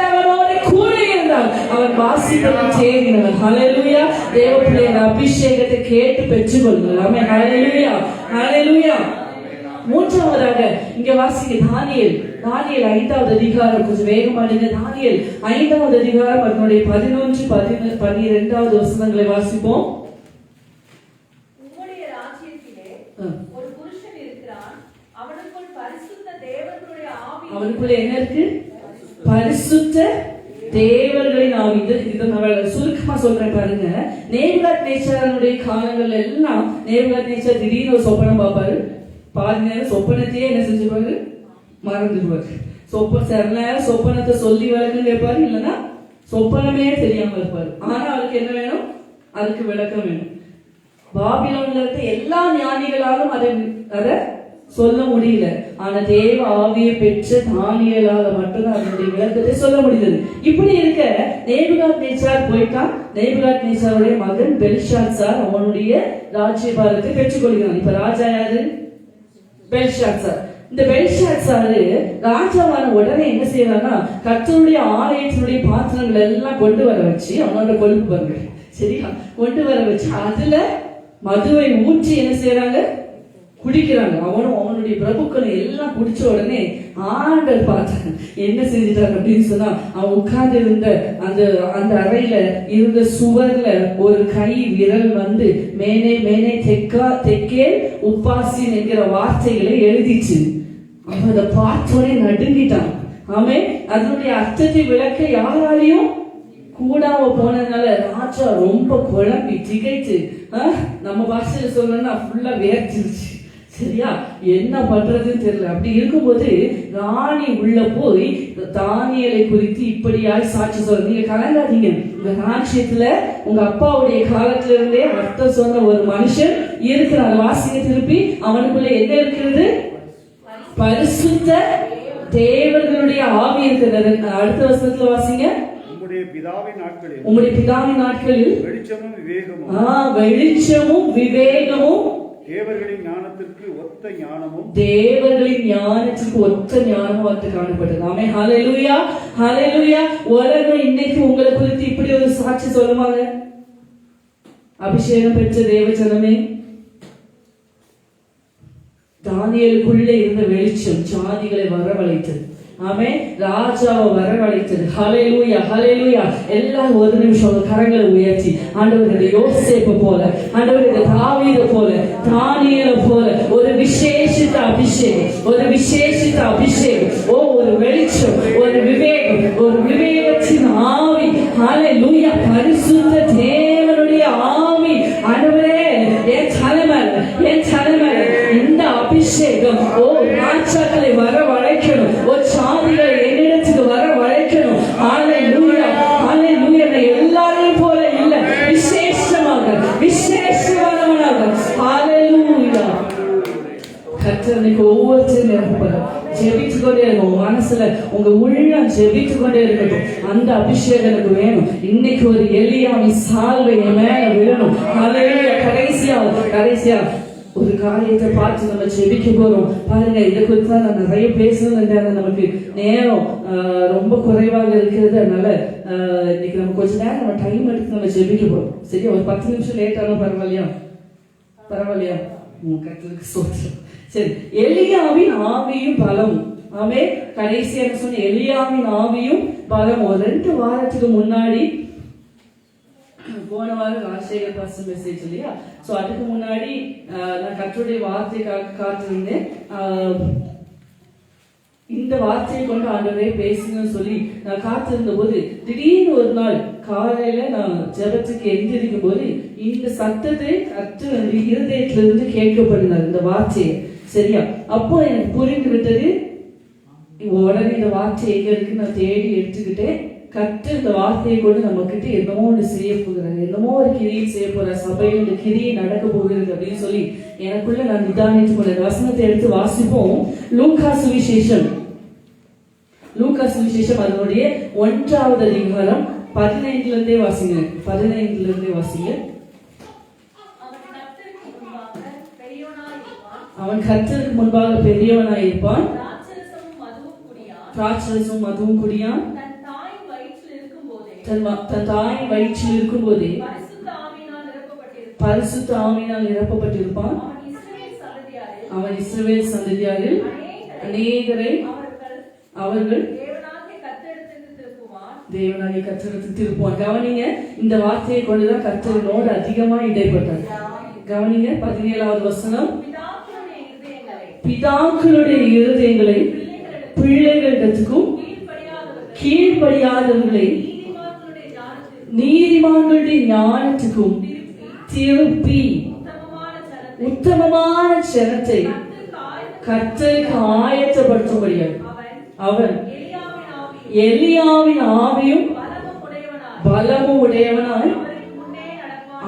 அவனோடு கூட இருந்தால் அவன் வாசிப்பது தேறினவன். ஹalleluya. தேவனுடைய அபிஷேகத்தை கேட்டு பெற்றுக்கொள்ளுங்கள். ஆமென். ஹalleluya. ஹalleluya. மூன்றாவதாக இங்க வாசிக்க தானியேல் 5வது அதிகாரம். கொஞ்சம் வேகமாடுங்க. தானியேல் 5வது அதிகாரம் அதனுடைய 11-12 வசனங்களை வாசிப்போம். உம்முடைய ராஜ்யத்திலே ஒரு புருஷன் இருக்கிறான், அவனுக்குள் பரிசுத்த தேவர்களுடைய ஆவி. அவனுக்குள்ள என்ன இருக்கு? பரிசுத்த தேவர்களின் ஆவி. இதை நான் சுருக்கமா சொல்றேன் பாருங்க. நேபுகாத்நேச்சாருடைய காலங்கள் எல்லாம் நேபுகாத்நேச்சார் திடீர்னு ஒரு சொப்பனம் பார்ப்பாரு. பாதி நேரம் சொப்பனத்தையே என்ன செஞ்சுப்பாரு? மறந்துடுவாரு. சொப்பனத்தை சொல்லி விளக்கம் கேட்பாரு, இல்லைன்னா சொப்பனமே தெரியாம இருப்பாரு. ஆனா அவருக்கு என்ன வேணும்? அதுக்கு விளக்கம் வேணும். பாபிலோன்ல இருக்க எல்லா ஞானிகளாலும் அதை சொல்ல முடியல. ஆனா தேவ ஆவியை பெற்ற தானியேலால மட்டும்தான் அதனுடைய விளக்கத்தை சொல்ல முடிந்தது. இப்படி இருக்க நேபுகாத்நேச்சார் போயிட்டான். நேபுகாத்நேச்சாருடைய மகன் பெல்ஷாத்சார் அவனுடைய ராஜ்யபாரத்தை பெற்றுக் கொள்கிறான். இப்ப ராஜா யாரு? பெல்ஷாத்சார். இந்த பெல்ஷாத்சாரு ராஜாவான உடனே என்ன செய்யறாங்கன்னா கர்த்தருடைய ஆலயத்தினுடைய பாத்திரங்கள் எல்லாம் கொண்டு வர வச்சு அவனோட கொழுப்பு பாருங்க சரியா கொண்டு வர வச்சு அதுல மதுவை ஊற்றி என்ன செய்யறாங்க குடிக்கிறாங்க. அவனுடைய பிரபுக்கள் எல்லாம் குடிச்ச உடனே ஆண்டர் பார்த்தாங்க என்ன செஞ்சுட்டாங்க அப்படின்னு சொன்னா அவன் உட்கார்ந்து இருந்த அந்த அந்த அறையில இருந்த சுவர்ல ஒரு கை விரல் வந்து மேனே மேனே தெக்கே உப்பாசி என்கிற வார்த்தைகளை எழுதிச்சு. அவன் அதை பார்த்தோடனே நடுங்கிட்டான். அவன் அதனுடைய அர்த்தத்தை விளக்க யாராலையும் கூடாம போனதுனால ராஜா ரொம்ப குழம்பி திகைச்சு நம்ம பாஷையில சொல்லணும்னா ஃபுல்லா வேர்ச்சிருச்சு சரியா என்ன பண்றதுன்னு தெரியல. அப்படி இருக்கும்போது ராணி உள்ள போய் தானியலை குறித்து இப்படியாய் சாட்சி சொல்ற. நீங்க கலங்காதீங்க, இந்த ராஜ்யத்துல உங்க அப்பாவுடைய காலத்துல இருந்தே அர்த்தம் சொன்ன ஒரு மனுஷன் இருக்கிறார். வாசிங்க திருப்பி. அவனுக்குள்ள என்ன இருக்கிறது? பரிசுத்த தேவர்களுடைய ஆவி இருக்கிறது. அடுத்த வசனத்துல வாசிங்க. உம்முடைய பிதாவின் நாட்களில் வெளிச்சமும் விவேகமும் தேவர்களின் ஞானத்திற்கு ஒத்த ஞானமும் வந்து காணப்பட்டது. ஆமே ஹல்லேலூயா ஹல்லேலூயா. உலகம் இன்னைக்கு உங்களை குறித்து இப்படி ஒரு சாட்சி சொல்லுவாங்க. அபிஷேகம் பெற்ற தேவஜனமே, தானியேலுக்குள்ளே இருந்த வெளிச்சம் ஜாதிகளை வரவழைத்தது. ஆமே ராஜாவை வரவழைத்தது. ஹல்லேலூயா ஹல்லேலூயா. எல்லாம் ஒரு நிமிஷம் கரங்களை உயர்த்தி ஆண்டவருடைய யோசேப்பு போல, ஆண்டவருடைய தாவீதை போல, தானியேலை போல ஒரு விசேஷித்த அபிஷேகம், ஒரு விசேஷித்த அபிஷேகம். ஒரு வெளிச்சம், ஒரு விவேகம், ஒரு விவேகத்தின் ஆவி. ஹல்லேலூயா. பரிசுத்த தேவனுடைய ஆவி ஆண்டவரே என் தலைமையில இந்த அபிஷேகம் ராஜாக்களை வரவழைக்கணும். சாதிகளை என்னிடத்துக்கு வரவழைக்கணும். ஹல்லேலூயா ஹல்லேலூயா. எல்லாரையும் போல இல்ல, விசேஷமானவனாக. ஹல்லேலூயா. கர்த்தருக்கு ஒவ்வொருத்தரும் நிரப்பணும். ஜெபித்து கொண்டே இருக்கும். மனசுல உங்க உள்ளம் ஜெபித்து கொண்டே இருக்கட்டும். அந்த அபிஷேகம் எனக்கு வேணும். இன்னைக்கு ஒரு எலியாவின் சால்வை என் மேல விழணும். ஹல்லேலூயா. கடைசியா ஒரு காரியத்தை பார்த்து நம்ம ஜெபிக்க போறோம். பாருங்க, இதை குறித்து தான் நான் நிறைய பேசணும். நமக்கு நேரம் ரொம்ப குறைவாக இருக்கிறது. அதனால இன்னைக்கு நம்ம கொஞ்ச நேரம் நம்ம டைம் எடுத்து நம்ம ஜெபிக்க போறோம். சரியா? ஒரு 10 நிமிஷம் லேட் ஆனா பரவாயில்லையா? கர்த்தருக்கு ஸ்தோத்திரம். சரி, எலியாவின் ஆவியும் பலமும். ஆமே கடைசியாக சொன்ன எலியாவின் ஆவியும் பலமும். 2 வாரத்துக்கு முன்னாடி போன வாரம் ராஜசேகர் பாஸ்டர் மெசேஜ் இல்லையா? சோ அதுக்கு முன்னாடி நான் கர்த்தருடைய வார்த்தைக்காக காத்திருந்தேன். இந்த வார்த்தையை கொண்டு ஆண்டவரே பேசுங்கன்னு சொல்லி நான் காத்திருந்த போது திடீர்னு ஒரு நாள் காலையில நான் ஜெபத்துக்கு எந்திரிக்கும் போது இந்த சத்தத்தை கர்த்தர் இருதயத்திலிருந்து கேட்கப்படுனார், இந்த வார்த்தையை. சரியா? அப்போ எனக்கு புரிந்து விட்டது. உடனே இந்த வார்த்தை எங்க இருக்கு நான் தேடி எடுத்துக்கிட்டேன். கர்த்தர் இந்த வார்த்தையை கொண்டு நம்ம கிட்ட என்னமோ ஒன்று செய்ய போகிறார், என்னமோ ஒரு கிரியை செய்ய போற, சபையில் இந்த கிரியை நடக்க போகிறது அப்படின்னு சொல்லி எனக்குள்ள நான் நிதானித்துக் கொண்ட வசனத்தை எடுத்து வாசிப்போம். லூக்கா சுவிசேஷம் அதனுடைய 1வது அதிகாரம் 15 இருந்தே வாசிங்க. 15 இருந்தே வாசிங்க. அவன் கர்த்தருக்கு முன்பாக பெரியவனாய் இருப்பான். திராட்சரசமும் மதுவும் குடியான். தன் தாயின் வயிற்றில் இருக்கும் போதே பரிசுத்த ஆவியினால் நிரப்பப்பட்டிருப்பான். அவன் இஸ்ரவேல் சந்ததியாரில் அநேகரை அவர்கள் தேவனாகிய கர்த்தரிடத்தில் திருப்புவான். கவனிங்க, இந்த வார்த்தையை கொண்டுதான் கர்த்தரோடு அதிகமா இடைப்பட்டார். கவனிங்க 17வது வசனம். பிதாக்களுடைய இருதயங்களை பிள்ளைகளிடத்துக்கும் கீழ்ப்படியாதவர்களை நீதிமான்களுடைய ஞானத்துக்கும் திருப்பி உத்தமமான ஜனத்தை கர்த்தருக்கு ஆயத்தப்படுத்தும்படியாக அவன் எலியாவின் ஆவியும் பலமும் உடையவனாய்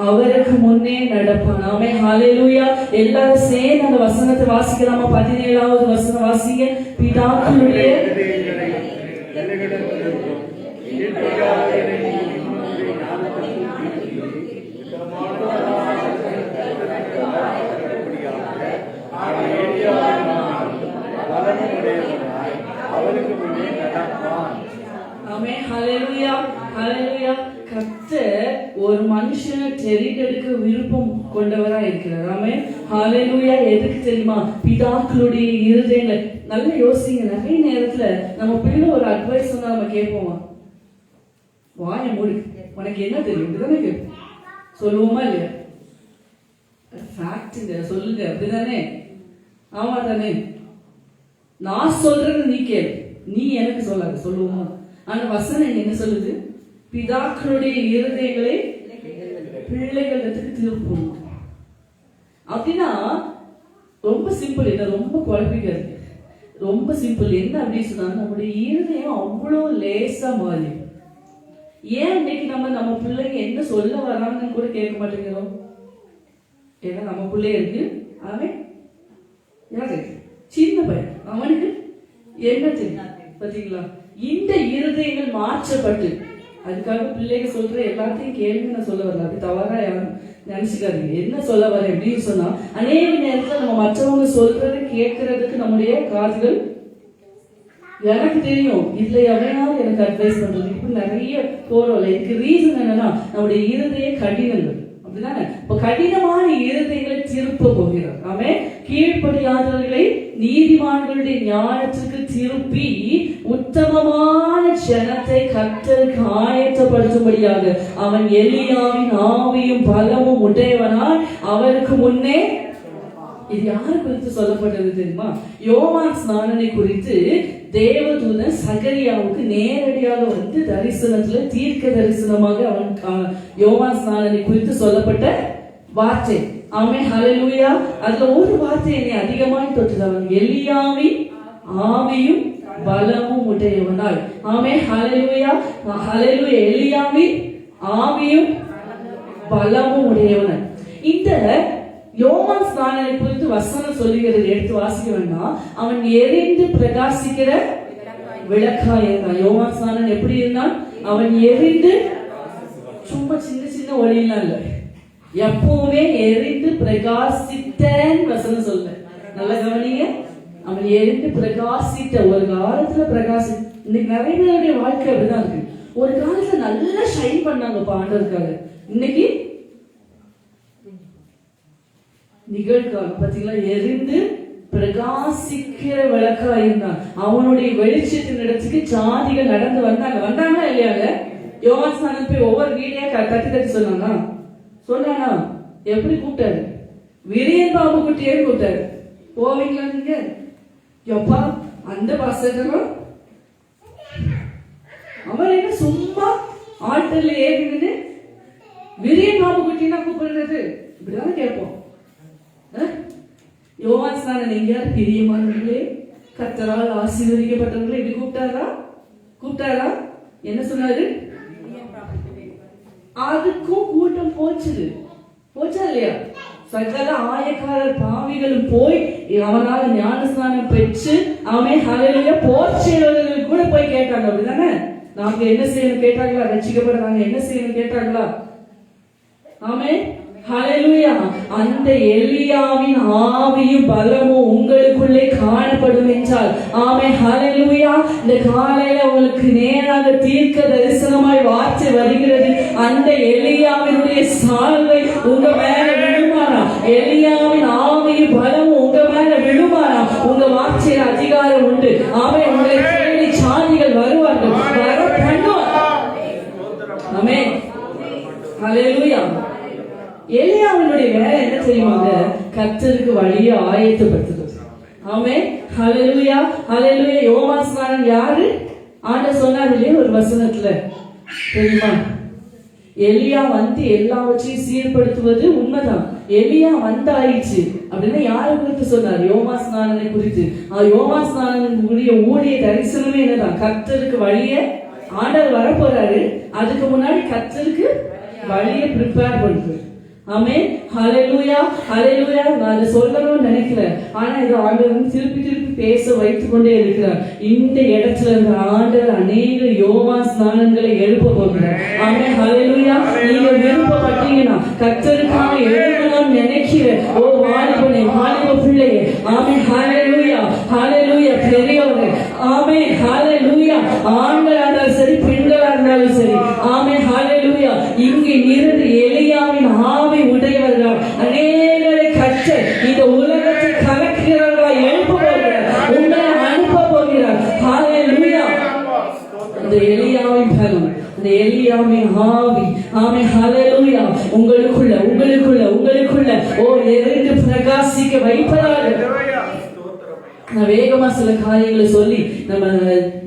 அவருக்கு முன்னே நடப்பான். ஆமே ஹல்லேலூயா. எல்லாரும் சேர்ந்து அந்த வசனத்தை வாசிக்கலாமா? 17வது வசனம் வாசிங்க. பிதாக்களுடைய ஹalleluya ஹalleluya. கர்த்தர் ஒரு மனுஷனை தெரிந்தெடுக்க விருப்பம் கொண்டவரா இருக்கிறார். ஆமென் ஹalleluya. எதுக்கு தெரியுமா? பிதாக்களுடைய இருதயங்களை நல்லா யோசிங்க. நிறைய நேரத்துல நம்ம பிள்ளை ஒரு அட்வைஸ் சொன்னா நம்ம கேட்போமா? வாய மூடு, உனக்கு என்ன தெரியும் இப்படிதானே கேட்போம். சொல்லுவோமா இல்லையா? ஃபேக்ட்ங்க, சொல்லுங்க, அப்படிதானே? ஆமா தானே? நான் சொல்றது நீ கேளு, நீ எனக்கு சொல்லாது, சொல்லுவோமா? ஆனா வசனம் என்ன சொல்லுது? பிதாக்களுடைய இருதயங்களை பிள்ளைகளுக்கு திருப்பணும். அப்படின்னா ரொம்ப சிம்பிள், என்ன ரொம்ப குழப்பிக்காது, ரொம்ப சிம்பிள். என்ன அப்படின்னு சொன்னா நம்முடைய இருதயம் அவ்வளோ லேசா மாறி. ஏன் இன்னைக்கு நம்ம பிள்ளைங்க என்ன சொல்ல வராங்கன்னு கூட கேட்க மாட்டேங்கிறோம்? ஏன்னா நம்ம பிள்ளை இருக்கு, அவன் யாரு சின்ன பையன், அவனுக்கு என்ன தெரியும் பாத்தீங்களா? இந்த இருதயங்கள் மாற்றப்பட்டு, அதுக்காக பிள்ளைங்க சொல்ற எல்லாத்தையும் கேள்வி நான் சொல்ல வரல, அப்படி தவறா யாரும் நினைச்சுக்காதீங்க. என்ன சொல்ல வரேன் அப்படின்னு சொன்னா, அநேக நேரத்துல நம்ம மற்றவங்க சொல்றதை கேட்கறதுக்கு நம்முடைய காதுகள், எனக்கு தெரியும் இதுல எவனாலும் எனக்கு அட்வைஸ் பண்றது, இப்படி நிறைய போறோம்ல. இதுக்கு ரீசன் என்னன்னா நம்முடைய இருதய கடினங்கள், அப்படிதானே? இப்ப கடினமான இருதயங்களை திருப்ப போகிறார். ஆமே, கீழ்ப்படியாதவர்களை நீதிமான்களுடைய ஞானத்துக்கு திருப்பி உத்தமமான ஜனத்தை கர்த்தருக்கு ஆயத்தப்படுத்தும்படியாக அவன் எலியாவின் ஆவியும் பலமும் உடையவனால் அவருக்கு முன்னே. இது யாரு குறித்து சொல்லப்பட்டது தெரியுமா? யோவான் ஸ்நானனை குறித்து தேவதூதன் சகரியாவுக்கு நேரடியாக வந்து தரிசனத்துல தீர்க்க தரிசனமாக அவன் யோவான் ஸ்நானனை குறித்து சொல்லப்பட்ட வார்த்தை. ஆமென் ஹalleluya. அதுல ஒரு வார்த்தை என்னை அதிகமாய் தொட்டது. அவன் எலியாவின் ஆவியும் பலமும் உடையவனாய். ஆமென் ஹalleluya ஹalleluya. எலியாவின் ஆவியும் பலமும் உடையவனாய். இந்த யோவான் ஸ்நானனை குறித்து வசனம் சொல்லுகிறது, எடுத்து வாசிக்க வேண்டாம். அவன் எரிந்து பிரகாசிக்கிற விளக்காய் இருந்தான். யோவான் ஸ்நானன் எப்படி இருந்தான்? அவன் எரிந்து, சும்மா சின்ன சின்ன ஒளியெல்லாம் இல்ல, எப்பவுமே எரிந்து பிரகாசித்தேன் வசனம் சொல்ல. நல்ல கவனிங்க, அவன் எரிந்து பிரகாசித்த. ஒரு காலத்துல பிரகாசி, இன்னைக்கு நிறைய பேருடைய வாழ்க்கை அப்படிதான் இருக்கு. ஒரு காலத்துல நல்லா ஷைன் பண்ணாங்க ஆண்டவருக்காக, இன்னைக்கு நிகழ்காலம் பாத்தீங்களா? எரிந்து பிரகாசிக்கிற விளக்கா இருந்தான். அவனுடைய வெளிச்சத்தின் இடத்துக்கு ஜாதிகள் நடந்து வந்தாங்களா இல்லையாங்க? யோவான் ஸ்நானன் போய் ஒவ்வொரு வீடையா தட்டி தட்டி சொன்னானா? எப்படி கூப்பிட்டாரு? விரியன் பாபு குட்டியே கூப்பிட்டாரு. போவீங்களா நீங்க? எப்பா அந்த பசங்களும் அவன் என்ன சும்மா ஆட்டல்ல ஏறினு விரியன் பாபு குட்டினா கூப்பிடுறது, இப்படிதானே கேட்போம். யோவான் ஸ்நானன் எங்கேயாவது பிரியமானவர்களே, கர்த்தரால் ஆசீர்வதிக்கப்பட்டவர்களே இப்படி கூப்பிட்டாரா? என்ன சொன்னாரு? அதுக்கும் கூட்டம் போச்சா இல்லையா? சகல ஆயக்காரர் பாவிகளும் போய் அவனால் ஞானஸ்நானம் பெற்று அவன் ஹalleluya போர் செய்வர்கள் கூட போய் கேட்டாங்க, அப்படிதானே? நாங்க என்ன செய்யணும் கேட்டாங்களா? ரட்சிக்கப்படுறாங்க என்ன செய்யணும் கேட்டாங்களா? ஆமென் ஹalleluya. அந்த எலியாவின் ஆவியும் பலமும் உங்களுக்குள்ளே காணப்படும் என்றால், ஆமென் ஹalleluya. இந்த காலையில உங்களுக்கு நேராக தீர்க்க தரிசனமாய் வார்த்தை வருகிறது. அந்த எலியாவினுடைய சால்வை உங்க மேல விழுமானா? எலியாவின் ஆவியும் பலமும் உங்க மேல விழுமானா? உங்க வார்த்தையில அதிகாரம் உண்டு. ஆமென். உங்களை தேடி சாதிகள் வருவார்கள், வர பண்ணுவார். ஆமென் ஹalleluya. எலியாவினுடைய வேலை என்ன தெரியுமாங்க? கர்த்தருக்கு வழியை ஆயத்தப்படுத்துறது. ஆமென் ஹalleluya ஹalleluya. யோவான் ஸ்நானன் யாரு? ஆண்டவர் சொன்னார் இல்லையா ஒரு வசனத்துல, தெரியுமா? எலியா வந்து எல்லாவற்றையும் சீர்படுத்துவது உண்மைதான். எலியா வந்தாயிடுச்சு அப்படின்னா யாரை குறித்து சொன்னார்? யோவான் ஸ்நானனை குறித்து. யோவான் ஸ்நானனுடைய ஊழிய தரிசனமே என்னதான்? கர்த்தருக்கு வழியை ஆண்டவர் வர போறாரு, அதுக்கு முன்னாடி கர்த்தருக்கு வழியை ப்ரிப்பேர் பண்றது. ஆமென் ஹalleluya ஹalleluya. நான் சொல்லணும்னு நினைக்கிறேன், ஆனா இது ஆண்டவர் திருப்பி பேச வைத்துக் கொண்டே இருக்கிறார். இந்த இடத்துல இருந்து ஆண்டவர் அநேக யோவான் ஸ்நானன்களை எழுப்ப போகிறார். ஆமென் ஹalleluya. நீங்க விருப்பப்பட்டீங்கன்னா கர்த்தருக்காக எழுதணும்னு நினைக்கிற ஓ வாலிபனே, வாலிப பிள்ளையே, ஆமென் ஹalleluya ஹalleluya. பெரியவரே, ஆமென் ஹalleluya. ஆண்களா இருந்தாலும் சரி, பெண்களா இங்கே இருந்து எலியாவின் ஆவி உடையவர்கள் அநேகரை கற்ற இந்த உலகத்தை கலக்கிறவர்களாய் எழுப்ப போகிறார், உங்களை அனுப்ப போகிறார். ஹalleluya. இந்த எலியாவின் பலம், இந்த எலியாவின் ஆவி, ஆமே ஹalleluya, உங்களுக்குள்ள ஓ எரிந்து பிரகாசிக்க வைப்பதாக. நான் வேகமா சில காரியங்களை சொல்லி நம்ம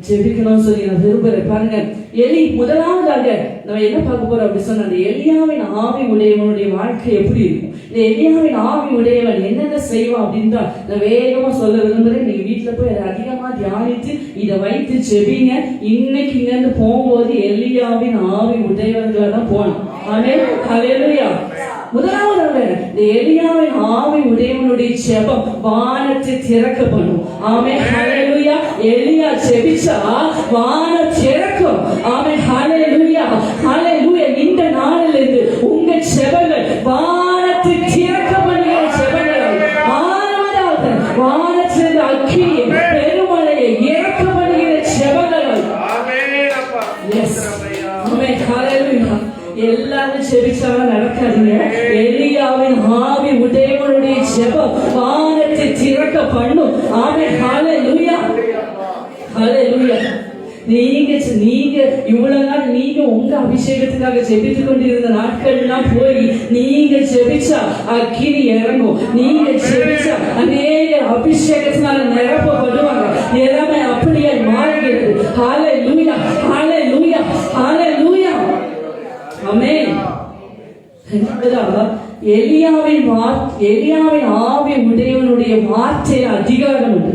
ஜெபிக்கணும்னு சொல்லி நான் விரும்புறேன். பாருங்க, எலி முதலாவதாக நம்ம என்ன பார்க்க போறோம் அப்படி சொன்ன, அந்த எலியாவின் ஆவி உடையவனுடைய வாழ்க்கை எப்படி இருக்கும், இந்த எலியாவின் ஆவி உடையவன் என்னென்ன செய்வான் அப்படின்றா நான் வேகமா சொல்ல விரும்புறேன். நீங்க வீட்டுல போய் அதை அதிகமா தியானித்து இதை வைத்து ஜெபிங்க. இன்னைக்கு இங்க இருந்து போகும்போது எலியாவின் ஆவி உடையவர்களா தான் போனோம். ஆமென் ஹalleluya. முதலாவதாக இந்த எலியாவின் ஆவி உடையவனுடைய ஜெபம் வானத்தை திறக்க பண்ணும். ஆமென் ஹalleluya. எலியா ஜெபிச்சா வானம் திறக்கும். ஆமென் ஹalleluya. ஹalleluya. இந்த நாளிலிருந்து உங்க ஜெபங்கள் வானத்தை திறக்க பண்ணுகிற ஜெபங்கள், வானத்திலிருந்து அக்கினியை பெருமழையை இறக்க பண்ணுகிற ஜெபங்கள். ஆமென் ஹalleluya. எல்லாரும் ஜெபிச்சாலும் நடக்காதுங்க. எலியாவின் ஆவி உடையவனுடைய ஜெபம் வானத்தை திறக்க பண்ணும். ஆமென் ஹalleluya. ஹalleluya. நீங்க இவ்வளவு நாள் நீங்க உங்க அபிஷேகத்துக்காக ஜெபித்து கொண்டிருந்த நாட்கள்லாம் போய் நீங்க ஜெபிச்சா அக்கினி இறங்கும். நீங்க ஜெபிச்சா அநேக அபிஷேகத்தினால நிரப்பப்படுவாங்க. நிலைமை அப்படியே மாறுகிறது. ஹalleluya, ஹalleluya, ஹalleluya. ஆமென். எலியாவின் ஆவி உடையவனுடைய வார்த்தையில் அதிகாரம் உண்டு.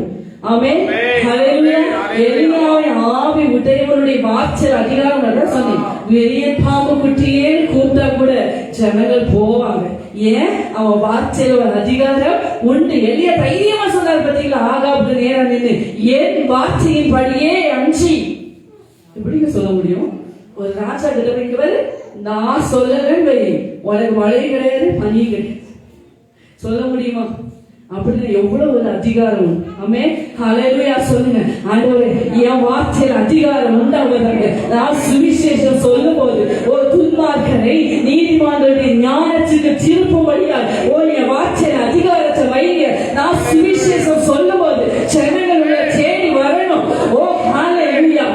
ஆமென் ஹalleluya. எலியாவின் ஆவி உடையவனுடைய வார்த்தையில் அதிகாரம் உண்டு சொன்னேன். பெரிய பாம்பு குட்டியே கூப்பிட்டா கூட ஜனங்கள் போவாங்க. ஏன்? அவன் வார்த்தையில ஒரு அதிகாரம் உண்டு. எலியா தைரியமா சொன்னார் பார்த்தீங்களா, ஆகாபுக்கு நேரம் நின்று என் வார்த்தையின் படியே அஞ்சி. எப்படிங்க சொல்ல முடியும்? ஒரு ராஜா கிட்ட நான் சொல்லலன்னு வை, உனக்கு மழை கிடையாது பனி கிடையாது, சொல்ல முடியுமா? அப்படின்னு எவ்வளவு ஒரு அதிகாரம். ஆமென் ஹalleluya. சொல்லுங்க, ஆண்டவரே என் வார்த்தையில் அதிகாரம் உண்டாவதாக. நான் சுவிசேஷம் சொல்லும் போது ஒரு துன்மார்க்கரை நீதிமான்களுடைய ஞானத்துக்கு திருப்பும்படியால் என் வார்த்தையில் அதிகாரத்தை வைங்க. நான் சுவிசேஷம் சொல்லும் போது ஜனங்களுடைய தேடி வரணும். ஓ ஹalleluya.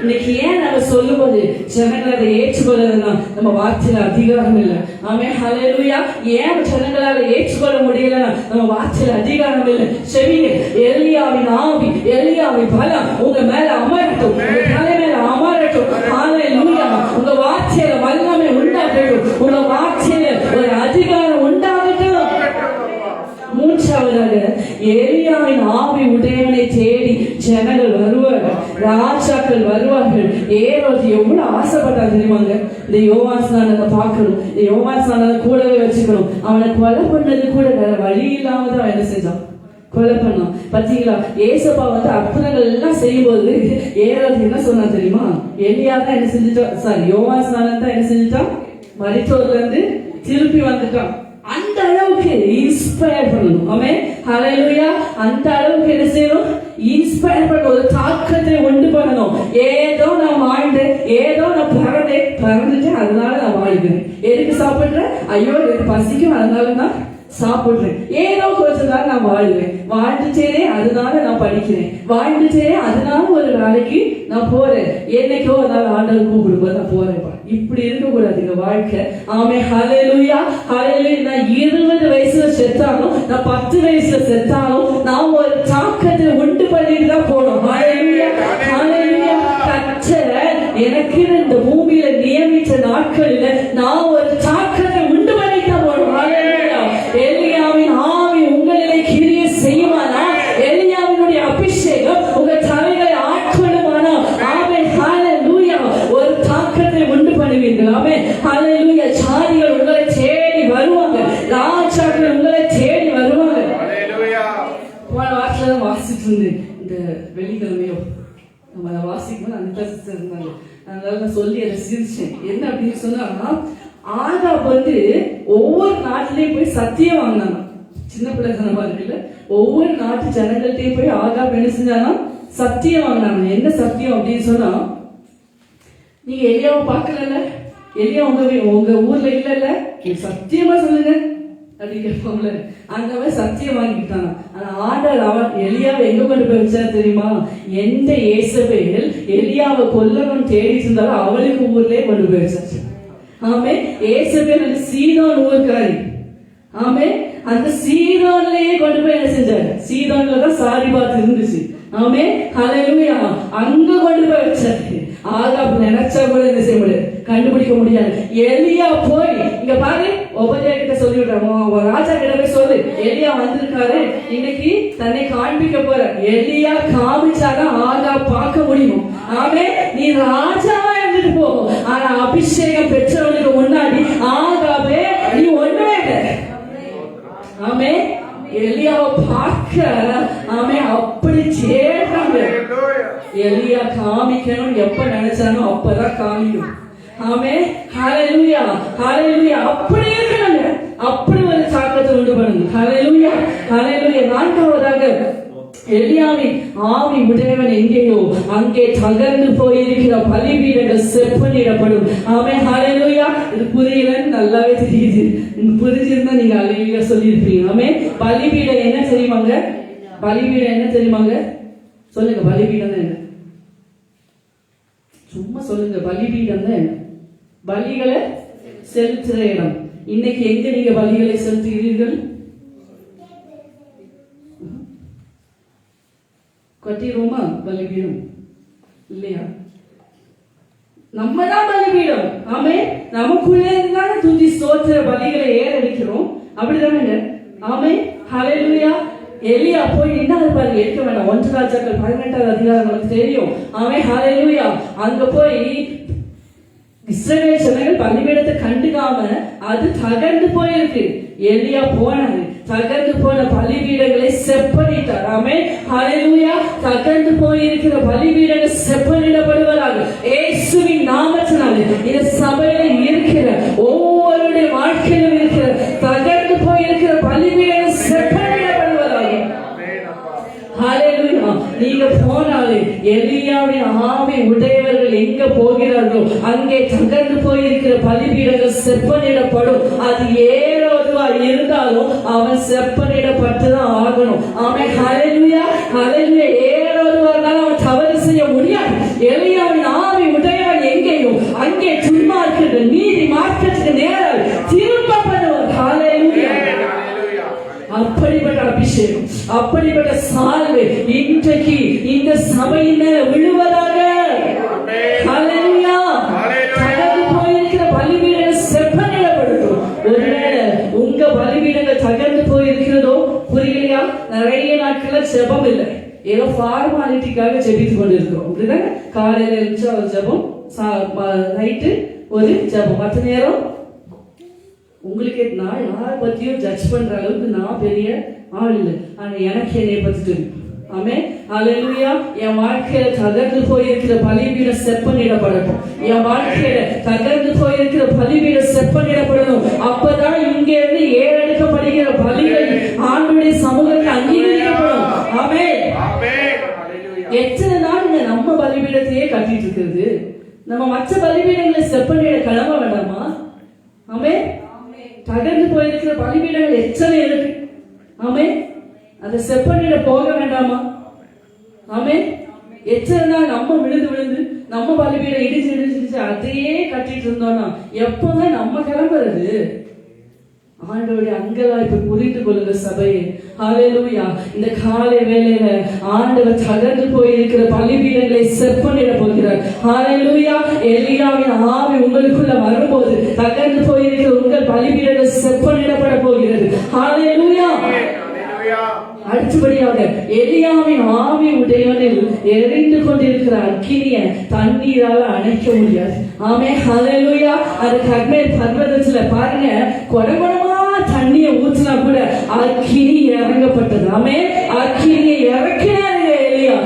இன்னைக்கு ஏன் நம்ம சொல்லும்போது ஜனங்கள் அதை ஏற்றுக்கொள்ளலாம்? நம்ம வார்த்தையில அதிகாரம் இல்லை. ஆமென் ஹalleluya. ஏன் ஜனங்களால ஏற்றுக்கொள்ள முடியல? நம்ம வார்த்தையில அதிகாரம் இல்லை. செவிங்க, எலியாவின் ஆவி, எலியாவின் பலம் உங்க மேல அமரட்டும், உங்க தலை மேல அமரட்டும். ஹalleluya. உங்க வார்த்தையில வல்லமை உண்டாகட்டும், உங்க வார்த்தையில ஒரு அதிகாரம் உண்டாகட்டும். மூன்றாவதாக எலியாவின் ஆவி உடையவனை தேடி ஜனங்கள் வருவார்கள், ராஜாக்கள் வருவார்கள். ஏரோது எவ்வளவு ஆசைப்பட்டார் தெரியுமாங்க? இந்த யோவான் ஸ்நானத்தை பார்க்கணும், இந்த யோவான் ஸ்நானத்தை கூடவே வச்சுக்கணும். அவனை கொலை பண்ணது கூட வேற வழி இல்லாம தான் என்ன செஞ்சான், கொலை பண்ணான். பாத்தீங்களா? ஏசப்பா அற்புதங்கள் எல்லாம் செய்யும் போது ஏரோது என்ன சொன்னா தெரியுமா? எலியா தான் என்ன செஞ்சுட்டான், யோவான் ஸ்நானத்தை என்ன செஞ்சுட்டான், மரித்தோர்ல இருந்து திருப்பி வந்துட்டான். அந்த அளவுக்கு இன்ஸ்பயர் பண்ணணும். ஆமென் ஹalleluya. அந்த அளவுக்கு என்ன செய்யணும், இன்ஸ்பயர் பண்ண ஒரு தாக்கத்தை உண்டு பண்ணணும். ஏதோ நான் வாழ்ந்தேன், ஏதோ நான் பறந்துட்டேன், அதனால நான் வாழ்கிறேன். எதுக்கு சாப்பிடுறேன்? ஐயோ எனக்கு பசிக்கும், அதனால நான் சாப்பிடுறேன். ஏதோ கொஞ்ச நாள் நான் வாழ்கிறேன், வாழ்ந்துட்டேனே அதனால நான் படிக்கிறேன், வாழ்ந்துட்டேனே அதனால ஒரு வேலைக்கு நான் போறேன், என்னைக்கோ அதனால ஆண்டவர் கூப்பிடும்போது நான் போறேன். இப்படி இருக்க கூடாது எங்க வாழ்க்கை. ஆமென் ஹalleluya, ஹalleluya. நான் 20 வயசுல செத்தாலும், நான் 10 வயசுல செத்தாலும் நான் ஒரு தாக்கத்தை உண்டு பண்ணிட்டு தான் போனோம். ஹalleluya, ஹalleluya. கர்த்தர் எனக்கு இந்த பூமியில நியமித்த நாட்களில நான் ஒரு தாக்கத்தை உண்டு பண்ணிட்டு தான் போனோம். ஹalleluya. எலியாவின் ஆவி உங்களிலே கிரியை செய்யுமானா, எலியாவினுடைய அபிஷேகம் உங்க தலைகளை ஆட்கொள்ளுமானா, ஆமென் ஹalleluya, ஒரு தாக்கத்தை உண்டு பண்ணுவீர்கள். ஆமென் ஹalleluya. ஜாதிகள் உங்களை தேடி வருவாங்க, ராஜாக்கள் உங்களை தேடி வருவாங்க. ஹalleluya. போன வாரத்துல வாசிட்டு இருந்தேன், இந்த வெள்ளிக்கிழமையோ நம்ம வாசிக்கும்போது அந்த சிஸ்டர் இருந்தாங்க, அதனால நான் சொல்லி அதை சிரிச்சேன். என்ன அப்படின்னு சொன்னா, ஆகாப் ஒவ்வொரு நாட்டிலையும் போய் சத்தியம் வாங்கினாங்க. சின்ன பிள்ளைங்க மாதிரி ஒவ்வொரு நாட்டு ஜனங்கள்டையும் போய் ஆகாப் என்ன செஞ்சானா, சத்தியம் வாங்கினாங்க. என்ன சத்தியம் அப்படின்னு சொன்னா, நீங்க எலியாவை பார்க்கல, எலியா உங்க ஊர்ல இல்ல சத்தியமா சொல்லுங்க அப்படின்னு கேட்பாங்களே, அந்த மாதிரி சத்தியம் வாங்கிட்டாங்க. ஆனா ஆண்டவர் அவன் எலியாவை எங்க கொண்டு போய் வச்சார் தெரியுமா? எந்த ஏசபேல் எலியாவை கொல்லணும் தேடி இருந்தாலும் அவளுக்கு ஊர்லயே கொண்டு போய் வச்சாச்சு. ஆமே, ஏசபேல் அந்த சீதோன் ஊருக்காரி. ஆமே, அந்த சீதோன்லயே கொண்டு போய் என்ன செஞ்சாரு? சீதோன்ல தான் சாரிபாத் இருந்துச்சு. ஆமே, ஹல்லேலூயா. அங்க கொண்டு போய் வச்சாரு. ஆகாப் நினைச்சா கூட என்ன செய்ய முடியாது, கண்டுபிடிக்க முடியாது. எலியா போய் இங்க பாரு, ஒபதியா கிட்ட சொல்லி விடுறாங்க, ராஜா கிட்ட போய் சொல்லு, எலியா வந்திருக்காரு, இன்னைக்கு தன்னை காண்பிக்க போற. எலியா காமிச்சாதான் ஆகாப் பார்க்க முடியும். ஆமே, நீ ராஜாவா இருந்துட்டு போ, ஆனா அபிஷேகம் பெற்றவனுக்கு முன்னாடி ஆகாபே நீ ஒண்ணுமே இல்லை. ஆமே, எலியாவை பார்க்க ஆமே அப்படி சேர்றாங்க. எலியா காமிக்கணும் எப்ப நினைச்சானோ அப்பதான் காமிக்கும். ஆமே, ஹல்லேலூயா, ஹல்லேலூயா. அப்படி இருக்கணுங்க, அப்படி ஒரு தாக்கத்தை உண்டு பண்ணுங்க. ஹல்லேலூயா, ஹல்லேலூயா. நான்காவதாக, எலியாவின் ஆவி உடையவன் எங்கேயோ அங்கே தகர்ந்து போயிருக்கிற பலிபீடங்கள் செப்பனிடப்படும். ஆமே, ஹல்லேலூயா. இது புரியலன்னு நல்லாவே தெரியுது. புரிஞ்சிருந்தா நீங்க ஹல்லேலூயா சொல்லியிருப்பீங்க. ஆமே, பலிபீடம் என்ன தெரியுமாங்க? பலிபீடம் என்ன தெரியுமாங்க? சொல்லுங்க, பலிபீடம் என்ன? சும்மா சொல்லுங்க, பலிபீடம் தான் என்ன? பலிகளை செலுத்துற இடம். இன்னைக்கு எங்க நீங்க பலிகளை செலுத்துகிறீர்கள்? கட்டிடுவோமா பலிபீடம்? இல்லையா? நம்ம தான் பலிபீடம். ஆமே, நமக்குள்ளே இருந்தாங்க துதி ஸ்தோத்திர பலிகளை ஏறடிக்கிறோம். அப்படிதானே? ஆமே, ஹல்லேலூயா. எலியா போய் என்ன பாருங்க, எடுக்க வேண்டாம். 1 ராஜாக்கள் 18வது அதிகாரம் நமக்கு தெரியும். ஆமே, ஹல்லேலூயா. அங்க போய் இஸ்ரவேல் ஜனங்கள் பலிபீடத்தை கண்டுக்காம அது தகர்ந்து போயிருக்கு. எலியா போனாரு, தகர்ந்து போன பலிபீடங்களை செப்பனிட்டார். ஆமே, ஹல்லேலூயா. தகர்ந்து போயிருக்கிற பலிபீடங்கள் செப்பனிடப்படுவதாக இயேசுவின் நாமத்தினாலே இந்த சபையில் இருக்கிற ஒவ்வொருடைய வாழ்க்கையிலும் இருக்கிற தகர்ந்து போயிருக்கிற பலிபீடங்கள் செப்பனிடப்படுவதாக. ஹல்லேலூயா. நீங்க போனாலே எலியாவின் ஆவி உடையவர்கள் எங்க போகிறார்களோ அங்கே தகர்ந்து போயிருக்கிற பலிபீடங்கள் செப்பனிடப்படும். அது ஏறோதுவா இருந்தாலும் அவன் செப்பனிடப்பட்டுதான் ஆகணும். அவன் ஹல்லேலூயா, ஹல்லேலூயா. ஏறோதுவா இருந்தாலும் அவன் தவறு செய்ய முடியாது. எலியாவின் ஆவி உடையவன் எங்கேயோ அங்கே துன்மார்க்கர்கள் நீதி மார்க்கத்துக்கு நேராக திரும்ப பண்ணுவார். ஹல்லேலூயா. அப்படிப்பட்ட அபிஷேகம், அப்படிப்பட்ட சால்வை இன்றைக்கு இந்த சபையின் மேல விழுவதாக. ஹல்லேலூயா. தகர்ந்து போயிருக்கிற பலிபீடங்கள் செப்பனிடப்படட்டும். ஒருவேளை உங்க பலிபீடங்கள் தகர்ந்து போயிருக்கிறதோ புரியலையா? நிறைய நாட்கள்ல ஜெபம் இல்லை, ஏதோ ஃபார்மாலிட்டிக்காக ஜெபித்து கொண்டு இருக்கிறோம். அப்படிதான் காலையில எழுந்தா ஒரு ஜெபம், நைட்டு ஒரு ஜெபம், மற்ற நேரம் உங்களுக்கு நான் யாரை பத்தியும் ஜட்ஜ் பண்ற அளவுக்கு நான் பெரிய ஆள் இல்லை. ஆனா எனக்கு என்னைய பத்தி தெரியும். ஆமே, ஹல்லேலூயா. என் வாழ்க்கையில தகர்ந்து போயிருக்கிற பலிபீடம் செப்பனிடப்படட்டும். என் வாழ்க்கையில தகர்ந்து போயிருக்கிற பலிபீடம் செப்பனிடப்படணும். அப்பதான் இங்க இருந்து ஏறெடுக்கப்படுகிற பலிகள் ஆண்டவருடைய சமூகத்தில் அங்கீகரிக்கப்படும். ஆமே. எத்தனை நாள் நம்ம பலிபீடத்தையே கட்டிட்டு இருக்கிறது? நம்ம மற்ற பலிபீடங்களை செப்பனிட கிளம்ப வேண்டாமா? ஆமே, தகர்ந்து போயிருக்கிற பலிபீடங்கள் எத்தனை இருக்கு. ஆமே, அதை செப்பனிட போக வேண்டாமா? ஆமே, எத்தனை நாள் நம்ம விழுந்து நம்ம பலிபீடம் இடிச்சு அதையே கட்டிட்டு இருந்தோம்னா எப்பதான் நம்ம கிளம்புறது? ஆண்டவருடைய அங்கலாய்ப்பை புரிந்து கொள்ளுங்க சபையே. ஹல்லேலூயா. இந்த காலை வேளையில ஆண்டவர் தகர்ந்து போயிருக்கிற பலிபீடங்களை செப்பனிட போகிறார். ஹல்லேலூயா. எலியாவின் ஆவி உங்களுக்குள்ள வரும்போது தகர்ந்து போயிருக்கிற உங்கள் பலிபீடங்கள் செப்பனிடப்பட போகிறது. ஹல்லேலூயா. அடுத்தபடியாக எலியாவின் ஆவி உடையவனில் எரிந்து கொண்டிருக்கிற அக்கினிய தண்ணீரால அணைக்க முடியாது. ஆமே, ஹல்லேலூயா. அது கர்மேல் பர்வதத்துல பாருங்க, கொடகொடமா தண்ணிய ஊற்றினா கூட அக்கினி இறங்கப்பட்டது. ஆமே, அக்கினியை இறக்கினாருங்க எலியா.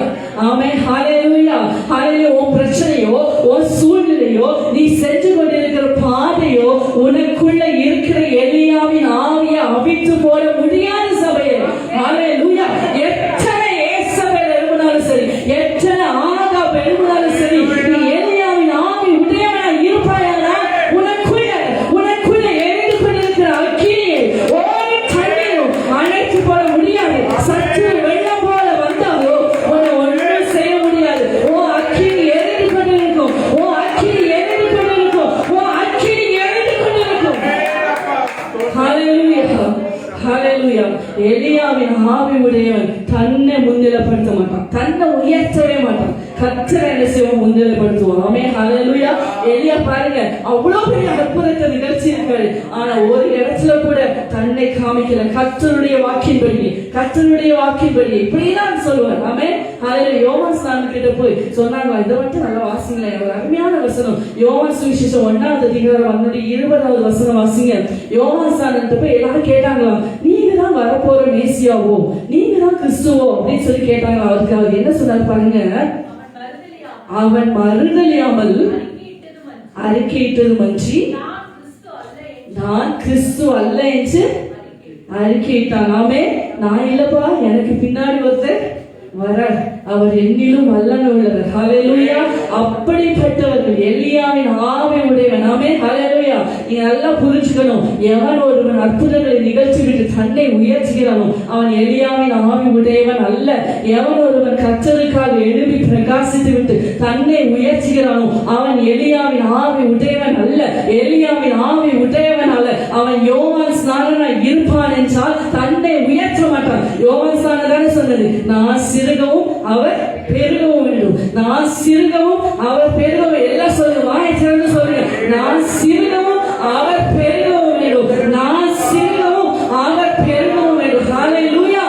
ஆமே, ஹல்லேலூயா, ஹல்லேலூயா. உன் பிரச்சனையோ உன் சூழ்நிலையோ நீ செஞ்சு கொண்டிருக்கிற பாதையோ உனக்குள்ள இருக்கிற எலியாவின் ஆவியை அவித்து போட முடியாது சபையே. ஹல்லேலூயா. எத்தனை ஏசபேல் எழுப்பினாலும் சரி, எத்தனை ஆகாப் எழுப்பினாலும் சரி, நீ எலியாவின் ஆவி உடையவனாய் இருப்பாயானா எலியாவின் ஆவி உடையவன் தன்னை முன்னிலைப்படுத்த மாட்டான், தன்னை உயர்த்தவே மாட்டான். கர்த்தரை என்ன செய்வோம்? முன்னிலைப்படுத்துவோம். ஆமென், ஹல்லேலூயா. எலியா பாருங்க, அவ்வளவு பெரிய அற்புதத்தை நிகழ்ச்சி இருக்காரு, ஆனா ஒரு இடத்துல கூட தன்னை காமிக்கல. கர்த்தருடைய வாக்கின்படி, கர்த்தருடைய வாக்கின்படி இப்படிதான் சொல்லுவார். ஆமென், ஹல்லேலூயா. யோவான் ஸ்நானன் கிட்ட போய் சொன்னாங்க, இதை மட்டும் நல்லா வாசிங்களேன், ஒரு அருமையான வசனம். யோவான் சுவிசேஷம் 1வது அதிகாரம் 20வது வசனம் வாசிங்க. யோவான் ஸ்நானன் போய் எல்லாரும் கேட்டாங்களாம், நீங்க தான் வரப்போற மேசியாவோ, நீங்க தான் கிறிஸ்துவோ அப்படின்னு சொல்லி கேட்டாங்க. அவருக்கு அவர் என்ன சொன்னார் பாருங்க, அவன் மறுதலியாமல் அறிக்கையிட்டது மன்றி நான் கிறிஸ்து அல்ல என்று அறிக்கையிட்டான். ஆமென். நான் இல்லப்பா, எனக்கு பின்னாடி ஒருத்தர் வர, அவர் என்னிலும் வல்லமை உள்ளவர். ஹல்லேலூயா. அப்படிப்பட்டவர்கள் எலியாவின் ஆவி உடையவன். ஆமென், ஹல்லேலூயா. நீங்க நல்லா புரிஞ்சுக்கணும், எவன் ஒருவன் அற்புதங்களை நிகழ்ச்சி விட்டு தன்னை உயர்த்துகிறானோ அவன் எலியாவின் ஆவி உடையவன் அல்ல. எவன் ஒருவன் கர்த்தருக்காக எழுப்பி பிரகாசித்து விட்டு தன்னை உயர்த்துகிறானோ அவன் எலியாவின் ஆவி உடையவன் அல்ல. எலியாவின் ஆவி உடையவன் அல்ல. அவன் யோவான் ஸ்நானனாய் இருப்பான் என்றால் தன்னை உயர்த்த மாட்டான். யோவான் ஸ்நானன் தானே சொன்னது, நான் சிறுகவும் அவர் பெருகவும் வேண்டும், நான் சிறுகவும் அவர் பெருகவும். எல்லாம் சொல்லுங்க, வாயை திறந்து சொல்லுங்க, நான் சிறுகவும் அவர் பெருகவும் வேண்டும், நான் சிறுகவும் அவர் பெருகவும் வேண்டும். ஹல்லேலூயா.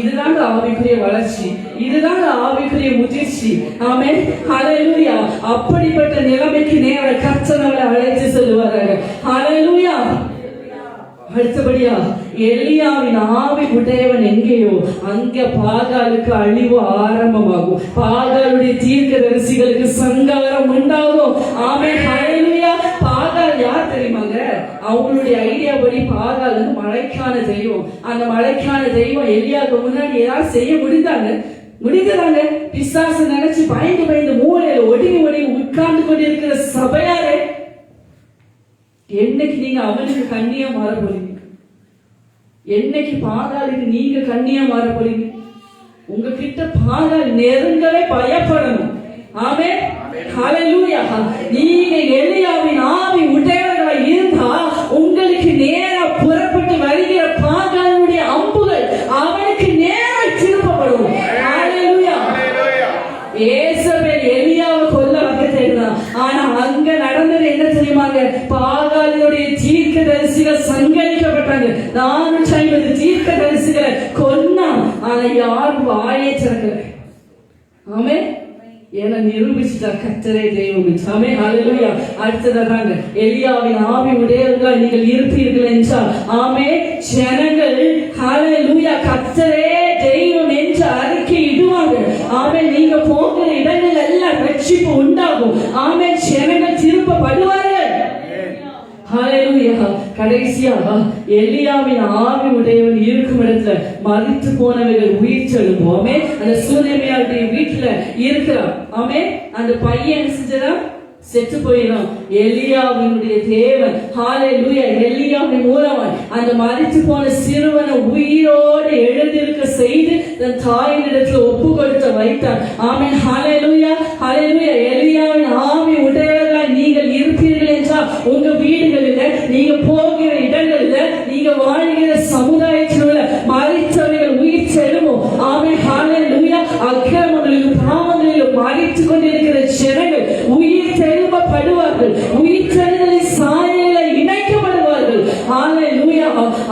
இதுதான் ஆவிக்குரிய வளர்ச்சி, இதுதான் ஆவிக்குரிய முதிர்ச்சி. ஆமென், ஹல்லேலூயா. அப்படிப்பட்ட நிலைமைக்கு நேர கர்த்தரை அழைத்து செல்வார்கள். ஹல்லேலூயா. அடுத்தபடியா எலியாவின் ஆவி உடையவன் எங்கேயோ அங்க பாகாலுக்கு அழிவு ஆரம்பமாகும். பாகாலுடைய தீர்க்கதரிசிகளுக்கு சங்காரம் உண்டாகும். ஆமென், ஹல்லேலூயா. பாகால் யார் தெரியுமாங்க? அவங்களுடைய ஐடியா படி பாகால் வந்து மழைக்கான தெய்வம். அந்த மழைக்கான தெய்வம் எலியாவுக்கு முன்னாடி ஏதாவது செய்ய முடிந்தாங்க. பிசாசு நினைச்சு பயந்து பயந்து மூலையில ஒடுங்கி உட்கார்ந்து கொண்டிருக்கிற சபையாரே, என்னைக்கு நீங்க அவனுக்கு கண்ணியா மாற போறீங்க? என்னைக்கு பாகாலுக்கு நீங்க கண்ணியா மாற போறீங்க? உங்ககிட்ட பாகால் நெருங்கவே பயப்படணும். ஆமென், ஹல்லேலூயா. நீங்க எலியாவின் ஆவி உடையவர்களாய் இருந்தா உங்களுக்கு நேரா புறப்பட்டு வருகிற பாகாலுடைய அம்புகள் அவனுக்கு நேரா திருப்பப்படும். ஹல்லேலூயா. ஏசபேல் எலியாவை கொல்ல வகைதான், ஆனா அங்க நடந்தது என்ன தெரியுமாங்க? பாகாலினுடைய தீர்க்கதரிசிகள் சங்கரிக்கப்பட்டாங்க. 450 தீர்க்கதரிசிகளை கொன்னான், ஆனா யாரும் வாயே திறக்கல. ஆமென். என நிரூபிச்சுட்டார் கர்த்தரே தெய்வம். ஆமென், ஹல்லேலூயா. அடுத்ததாங்க எலியாவின் ஆவி உடையவர்களாய் நீங்கள் இருப்பீர்கள் என்றால், ஆமென், ஜனங்கள் ஹல்லேலூயா கர்த்தரே தெய்வம் என்று அறிக்கை இடுவாங்க. ஆமென். நீங்க போகிற இடங்கள் எல்லாம் ரட்சிப்பு உண்டாகும். ஆமென். ஜனங்கள் திருப்பப்படுவார்கள். ஹல்லேலூயா. கடைசியா எலியாவின் ஆவி உடையவன் இருக்கும் இடத்துல மரித்து போனவர்கள் உயிர் செல்லும். ஆமென். அந்த சூனேமியாருடைய வீட்டுல இருக்கிறான். ஆமென். அந்த பையன் செஞ்சதா செத்து போயிடும். எலியாவினுடைய தேவன் ஹல்லேலூயா எலியாவின் மூலமா அந்த மரித்து போன சிறுவனை உயிரோடு எழுந்திருக்க செய்து தன் தாயினிடத்துல ஒப்பு கொடுத்து வைத்தார். ஆமென், ஹல்லேலூயா. ஹல்லேலூயா. எலியாவின் ஆவி உடையவர்களாய் நீங்கள் இருப்பீர்கள் என்றால் உங்க வீடுகளில், நீங்க போகிற இடங்களில், நீங்க வாழ்கிற சமுதாயத்தில் உள்ள மரித்தவர்கள் உயிர் செல்லுமோ. ஆமென், ஹல்லேலூயா. அக்கிரமங்களிலும் பாவங்களிலும் மரித்து கொண்டிருக்கிற ஜனங்கள் உயிர் எழுப்பப்படுவார்கள். உயிர் செல்லுதலின் சாயலில் இணைக்கப்படுவார்கள். ஹல்லேலூயா.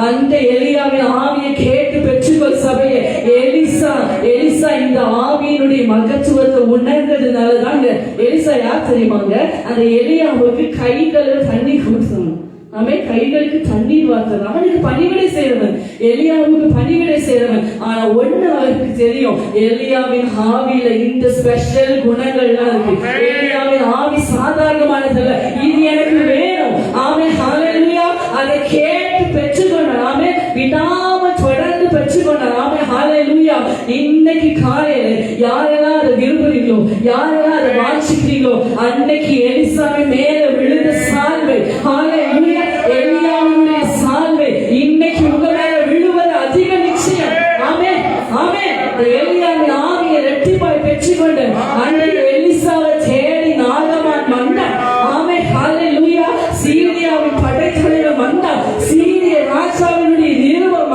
அந்த எலியாவின் ஆவியை கேட்டு பெற்றுக்கொள் சபையே. எலிசா இந்த ஆவியினுடைய மகத்துவத்தை உணர்ந்ததுனால தாங்க. எலிசா யார் தெரியுமாங்க? அந்த எலியாவுக்கு கைகளை தண்ணி கொடுத்தாங்க. ஆமென். கைகளுக்கு தண்ணீர் வார்த்தது. அவனுக்கு பணிவிடை செய்யறவன், எலியாவுக்கு பணிவிடை செய்யறவன். ஆனா ஒண்ணு அவருக்கு தெரியும், எலியாவின் ஆவியில இந்த ஸ்பெஷல் குணங்கள்லாம் இருக்கு. எலியாவின் ஆவி சாதாரணமானதல்ல, இது எனக்கு வேணும். ஆமென், ஹல்லேலூயா. அதை கேட்டு பெற்றுக்கொண்டார். ஆமென். விடாம தொடர்ந்து பெற்றுக்கொண்டார். ஆமென், ஹல்லேலூயா. இன்னைக்கு காலையில யாரெல்லாம் அதை விரும்புறீங்களோ, யாரெல்லாம் அதை வாசிக்கிறீங்களோ, அன்னைக்கு எலிசாவின் மேல விழுந்த சால்வை, ஹல்லேலூயா, எலியாவுடைய சால்வை இன்னைக்கு உங்க மேல விழுவது அதிக நிச்சயம். ஆமென், ஆமென். எலியாவின் ஆவியை இரட்டிப்பாய் பெற்றுக்கொண்டு அன்னைக்கு எலிசாவை தேடி நாகமான் வந்தான். ஆமென், ஹல்லேலூயா. சீரியாவின் படைத்தலைவர் வந்தான். சீரிய ராஜாவினுடைய நிருபம்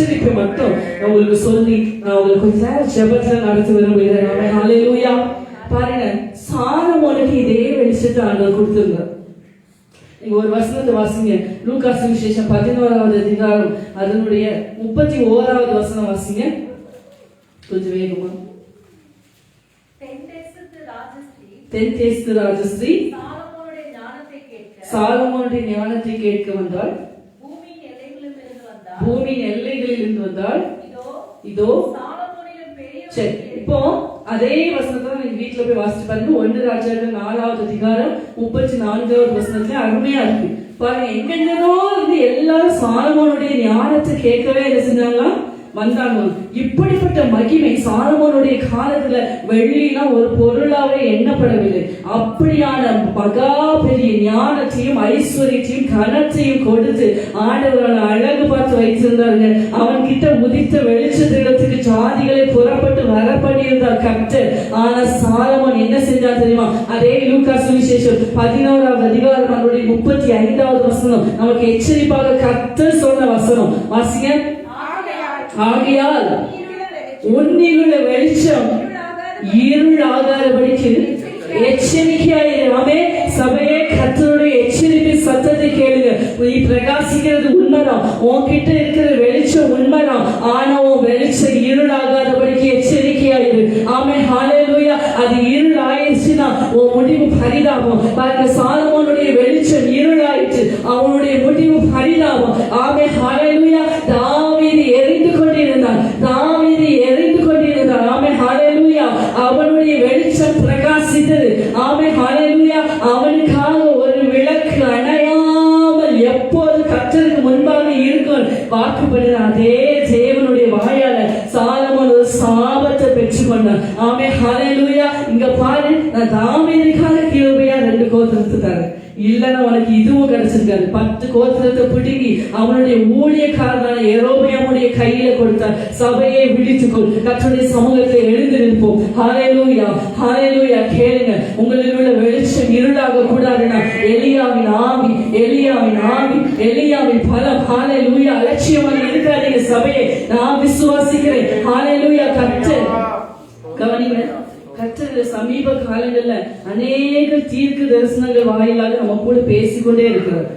எச்சரிப்பை மட்டும் நான் உங்களுக்கு சொல்லி நான் உங்களுக்கு கொஞ்ச நேரம் ஜெபத்துல நடத்தி விரும்புகிறேன். ஹல்லேலூயா. பாருங்க, சாலமோனுக்கு இதே வெளிச்சத்தை ஆண்டவர் கொடுத்திருந்தார். நீங்க ஒரு வசனத்தை வாசிங்க, லூக்கா சுவிசேஷம் 11வது அதிகாரம் அதனுடைய 31வது வசனம் வாசிங்க கொஞ்சம் வேகமா. தென்தேசத்து ராஜஸ்ரீ சாலமோனுடைய ஞானத்தை கேட்க வந்தாள். பூமியின் எல்லைகளில் இருந்து வந்தாள். இதோ சரி, இப்போ அதே வசனத்தை நீங்க வீட்டுல போய் வாசிச்சு பாருங்க. 1 ராஜாக்கள் 4வது அதிகாரம் 34வது வசனத்துல அருமையா இருக்கு பாருங்க. எங்கெங்கோ இருந்து எல்லாரும் சாலமோனுடைய ஞானத்தை கேட்கவே என்ன செஞ்சாங்க, வந்தாங்க. இப்படிப்பட்ட மகிமை சாலமோனுடைய காலத்துல வெள்ளினா ஒரு பொருளாவே எண்ணப்படவில்லை. அப்படியான மகா பெரிய ஞானத்தையும் ஐஸ்வர்யத்தையும் கனத்தையும் கொடுத்து ஆண்டவரான அழகு பார்த்து வைத்திருந்தாங்க. அவன் கிட்ட உதித்த வெளிச்சத்திடத்துக்கு ஜாதிகளை புறப்பட்டு வர பண்ணியிருந்தார் கர்த்தர். ஆனா சாலமோன் என்ன செஞ்சா தெரியுமா? அதே லூக்கா சுவிசேஷம் 11வது அதிகாரம் அதனுடைய 35வது வசனம் நமக்கு எச்சரிப்பாக கர்த்தர் சொன்ன வசனம் வாசிங்க. ஆகையால் உன்னிலுள்ள வெளிச்சம் இருளாகாதபடிக்கு எச்சரிக்கையாயிரு. சபையே, கர்த்தருடைய எச்சரிக்கை சத்தத்தை கேளுங்க. நீ பிரகாசிக்கிறது உண்மைதான், உன்கிட்ட இருக்கிற வெளிச்சம் உண்மைதான். ஆனா உன் வெளிச்சம் இருளாகாதபடிக்கு எச்சரிக்கையாயிரு. ஆமென், ஹல்லேலூயா. அது இருள் ஆயிடுச்சுன்னா உன் முடிவு பரிதாபம். பாருங்க, சாலமோனுடைய வெளிச்சம் இருளாயிடுச்சு, அவனுடைய முடிவு பரிதாபம். ஆமென், ஹல்லேலூயா. தாவீது எரிந்து கொண்டிருந்தான், தாவீது எரிந்து கொண்டிருந்தான். ஆமென், ஹல்லேலூயா. அவனுடைய வெளிச்சம் பிரகாசித்தது. ஆமென், ஹல்லேலூயா. அவனுக்காக ஒரு விளக்கு அணையாமல் எப்போது கர்த்தருக்கு முன்பாக இருக்கும் வாக்குப்படுகிற அதே தேவனுடைய வாயால சாலமோன் ஒரு சாபத்தை பெற்றுக்கொண்டான். ஆமென், ஹல்லேலூயா. இங்க பாரு, நான் தாவீதுக்காக கிருபையா 2 கோத்திரத்தை தரேன். இல்லன்னா உனக்கு இதுவும் கிடைச்சிருக்காரு. 10 கோத்திரத்தை பிடுங்கி அவனுடைய ஊழியக்காரனான யெரொபெயாமுடைய கையில கொடுத்தார். சபையை விழித்துக்கொள், கர்த்தருடைய சமூகத்தை எழுந்து நிற்போம். ஹல்லேலூயா, ஹல்லேலூயா. கேளுங்க, உங்களுக்கு உள்ள வெளிச்சம் இருளாக கூடாதுன்னா எலியாவின் ஆவி, எலியாவின் ஆவி, எலியாவின் பலம். ஹல்லேலூயா. அலட்சியமாக இருக்காதீங்க சபையை, நான் விசுவாசிக்கிறேன். ஹல்லேலூயா. கர்த்தர் கவனிங்க, கர்த்தர் சமீப காலங்கள்ல அநேக தீர்க்க தரிசனங்கள் வாயிலாக நம்ம கூட பேசிக்கொண்டே இருக்கிறார்.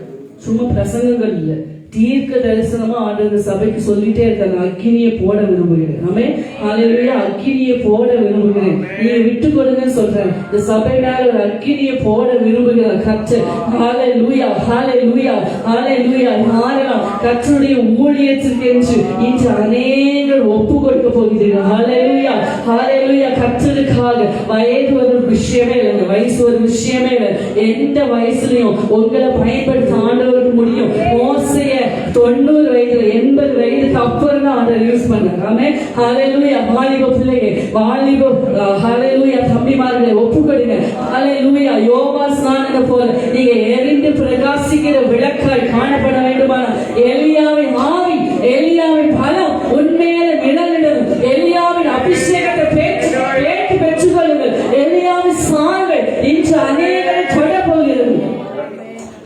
சும்மா பிரசங்கங்கள் இல்ல, தீர்க்க தரிசனமா ஆண்டவர் சபைக்கு சொல்லிட்டே இருக்காங்க. அக்கினியை போட விரும்புகிறேன். ஆமென், ஹல்லேலூயா. அக்கினியை போட விரும்புகிறேன். நீங்க விட்டு கொடுங்கன்னு சொல்றேன். இந்த சபை மேல ஒரு அக்கினியை போட விரும்புகிறார் கர்த்தர். ஹல்லேலூயா, ஹல்லேலூயா, ஹல்லேலூயா. யாரெல்லாம் கர்த்தருடைய ஊழியத்திற்கு என்று இன்று அநேகர் ஒப்பு கொடுக்க போகிறீர்கள். ஹல்லேலூயா, ஹல்லேலூயா. கர்த்தருக்காக வயது ஒரு விஷயமே இல்லை, வயசு ஒரு விஷயமே இல்லை. எந்த வயசுலயும் உங்களை பயன்படுத்த ஆண்டவருக்கு முடியும். மோசைய 90 வயதுல 80 வயதுக்கு அப்புறம் தான் ஆண்டவர் யூஸ் பண்ணார். ஆமென், ஹல்லேலூயா. வாலிப பிள்ளைங்க, வாலிப ஹல்லேலூயா தம்பிமார்களை ஒப்புக்கொடுங்க. ஹல்லேலூயா. யோவா ஸ்நானனை போல நீங்க எரிந்து பிரகாசிக்கிற விளக்காய் காணப்பட வேண்டுமானால் எலியாவின் ஆவி, எலியாவின் பலம் உண்மையில நிழலிடும். எலியாவின் அபிஷேகத்தை பெற்றுக்கொள்ளுங்கள். எலியாவின் சால்வை இன்று அநேகரை தொட போகிறது.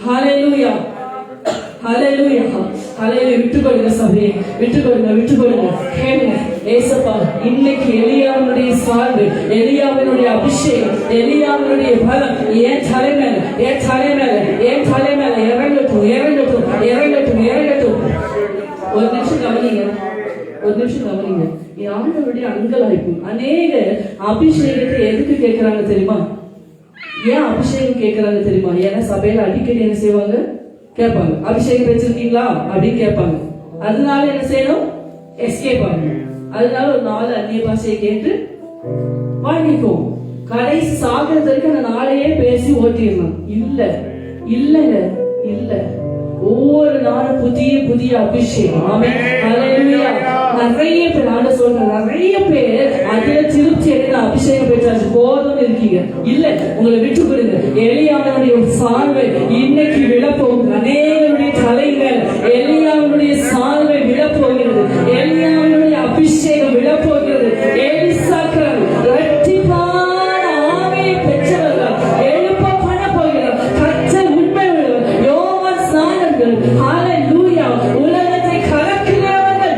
ஹல்லேலூயா, ஹல்லேலூயா, ஹல்லேலூயா. விட்டுக்கொடுங்க சபையை, விட்டுக்கொடுங்க, விட்டுக்கொடுங்க. கேளுங்க, ஏசப்பா இன்னைக்கு எலியாவினுடைய சால்வை, எலியாவினுடைய அபிஷேகம், எலியாவினுடைய பலம் என் தலைமையில, என் தலைமையில, என் தலைமையில இறங்கட்டும், இறங்கட்டும், இறங்கட்டும், இறங்கட்டும். ஒரு நிமிஷம் கவனிங்க, ஒரு நிமிஷம் கவனிங்க. ஆண்டவருடைய அங்கலாய்ப்பு. அநேக அபிஷேகத்தை எதுக்கு கேட்கிறாங்க தெரியுமா? ஏன் அபிஷேகம் கேட்கிறாங்க தெரியுமா? ஏன்னா சபையில அடிக்கடி என்ன செய்வாங்க, கேட்பாங்க, அபிஷேகம் வச்சிருக்கீங்களா அப்படின்னு கேட்பாங்க. அதனால என்ன செய்யணும், எஸ்கேப் ஆகணும். அதனால ஒரு 4 அந்நிய பாஷையை கேட்டு வாங்கிக்கும். கடைசி சாகிறதுக்கு அந்த 4ஐயே பேசி ஓட்டிடலாம். இல்ல, இல்லங்க, இல்ல. ஒவ்வொரு நாளும் புதிய புதிய அபிஷேகம். ஆமென், ஹல்லேலூயா. நிறைய பேர் ஆண்ட சொல்றாங்க, நிறைய பேர் அதுல திருப்தி எடுத்து அபிஷேகம் பெற்றாச்சு போதும்னு இருக்கீங்க. இல்ல, உங்களை விட்டு கொடுங்க. எலியாவினுடைய சால்வை இன்னைக்கு விழப்போகுது. அநேகருடைய தலைகள் எலியாவினுடைய சால்வை விழப்போகிறது. எலியாவினுடைய அபிஷேகம் விழப்போகிறது. எலிசாக்கள் இரட்டிப்பான ஆவியை பெற்றவர்கள் எழுப்ப பண்ண போகிறார். கர்த்தர் உண்மை உள்ளவர். யோவான் ஸ்நானர்கள், ஹல்லேலூயா, உலகத்தை கலக்கிறவர்கள்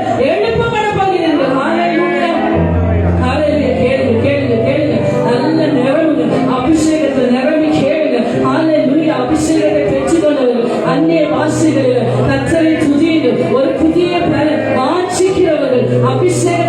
அபிஷேகத்தை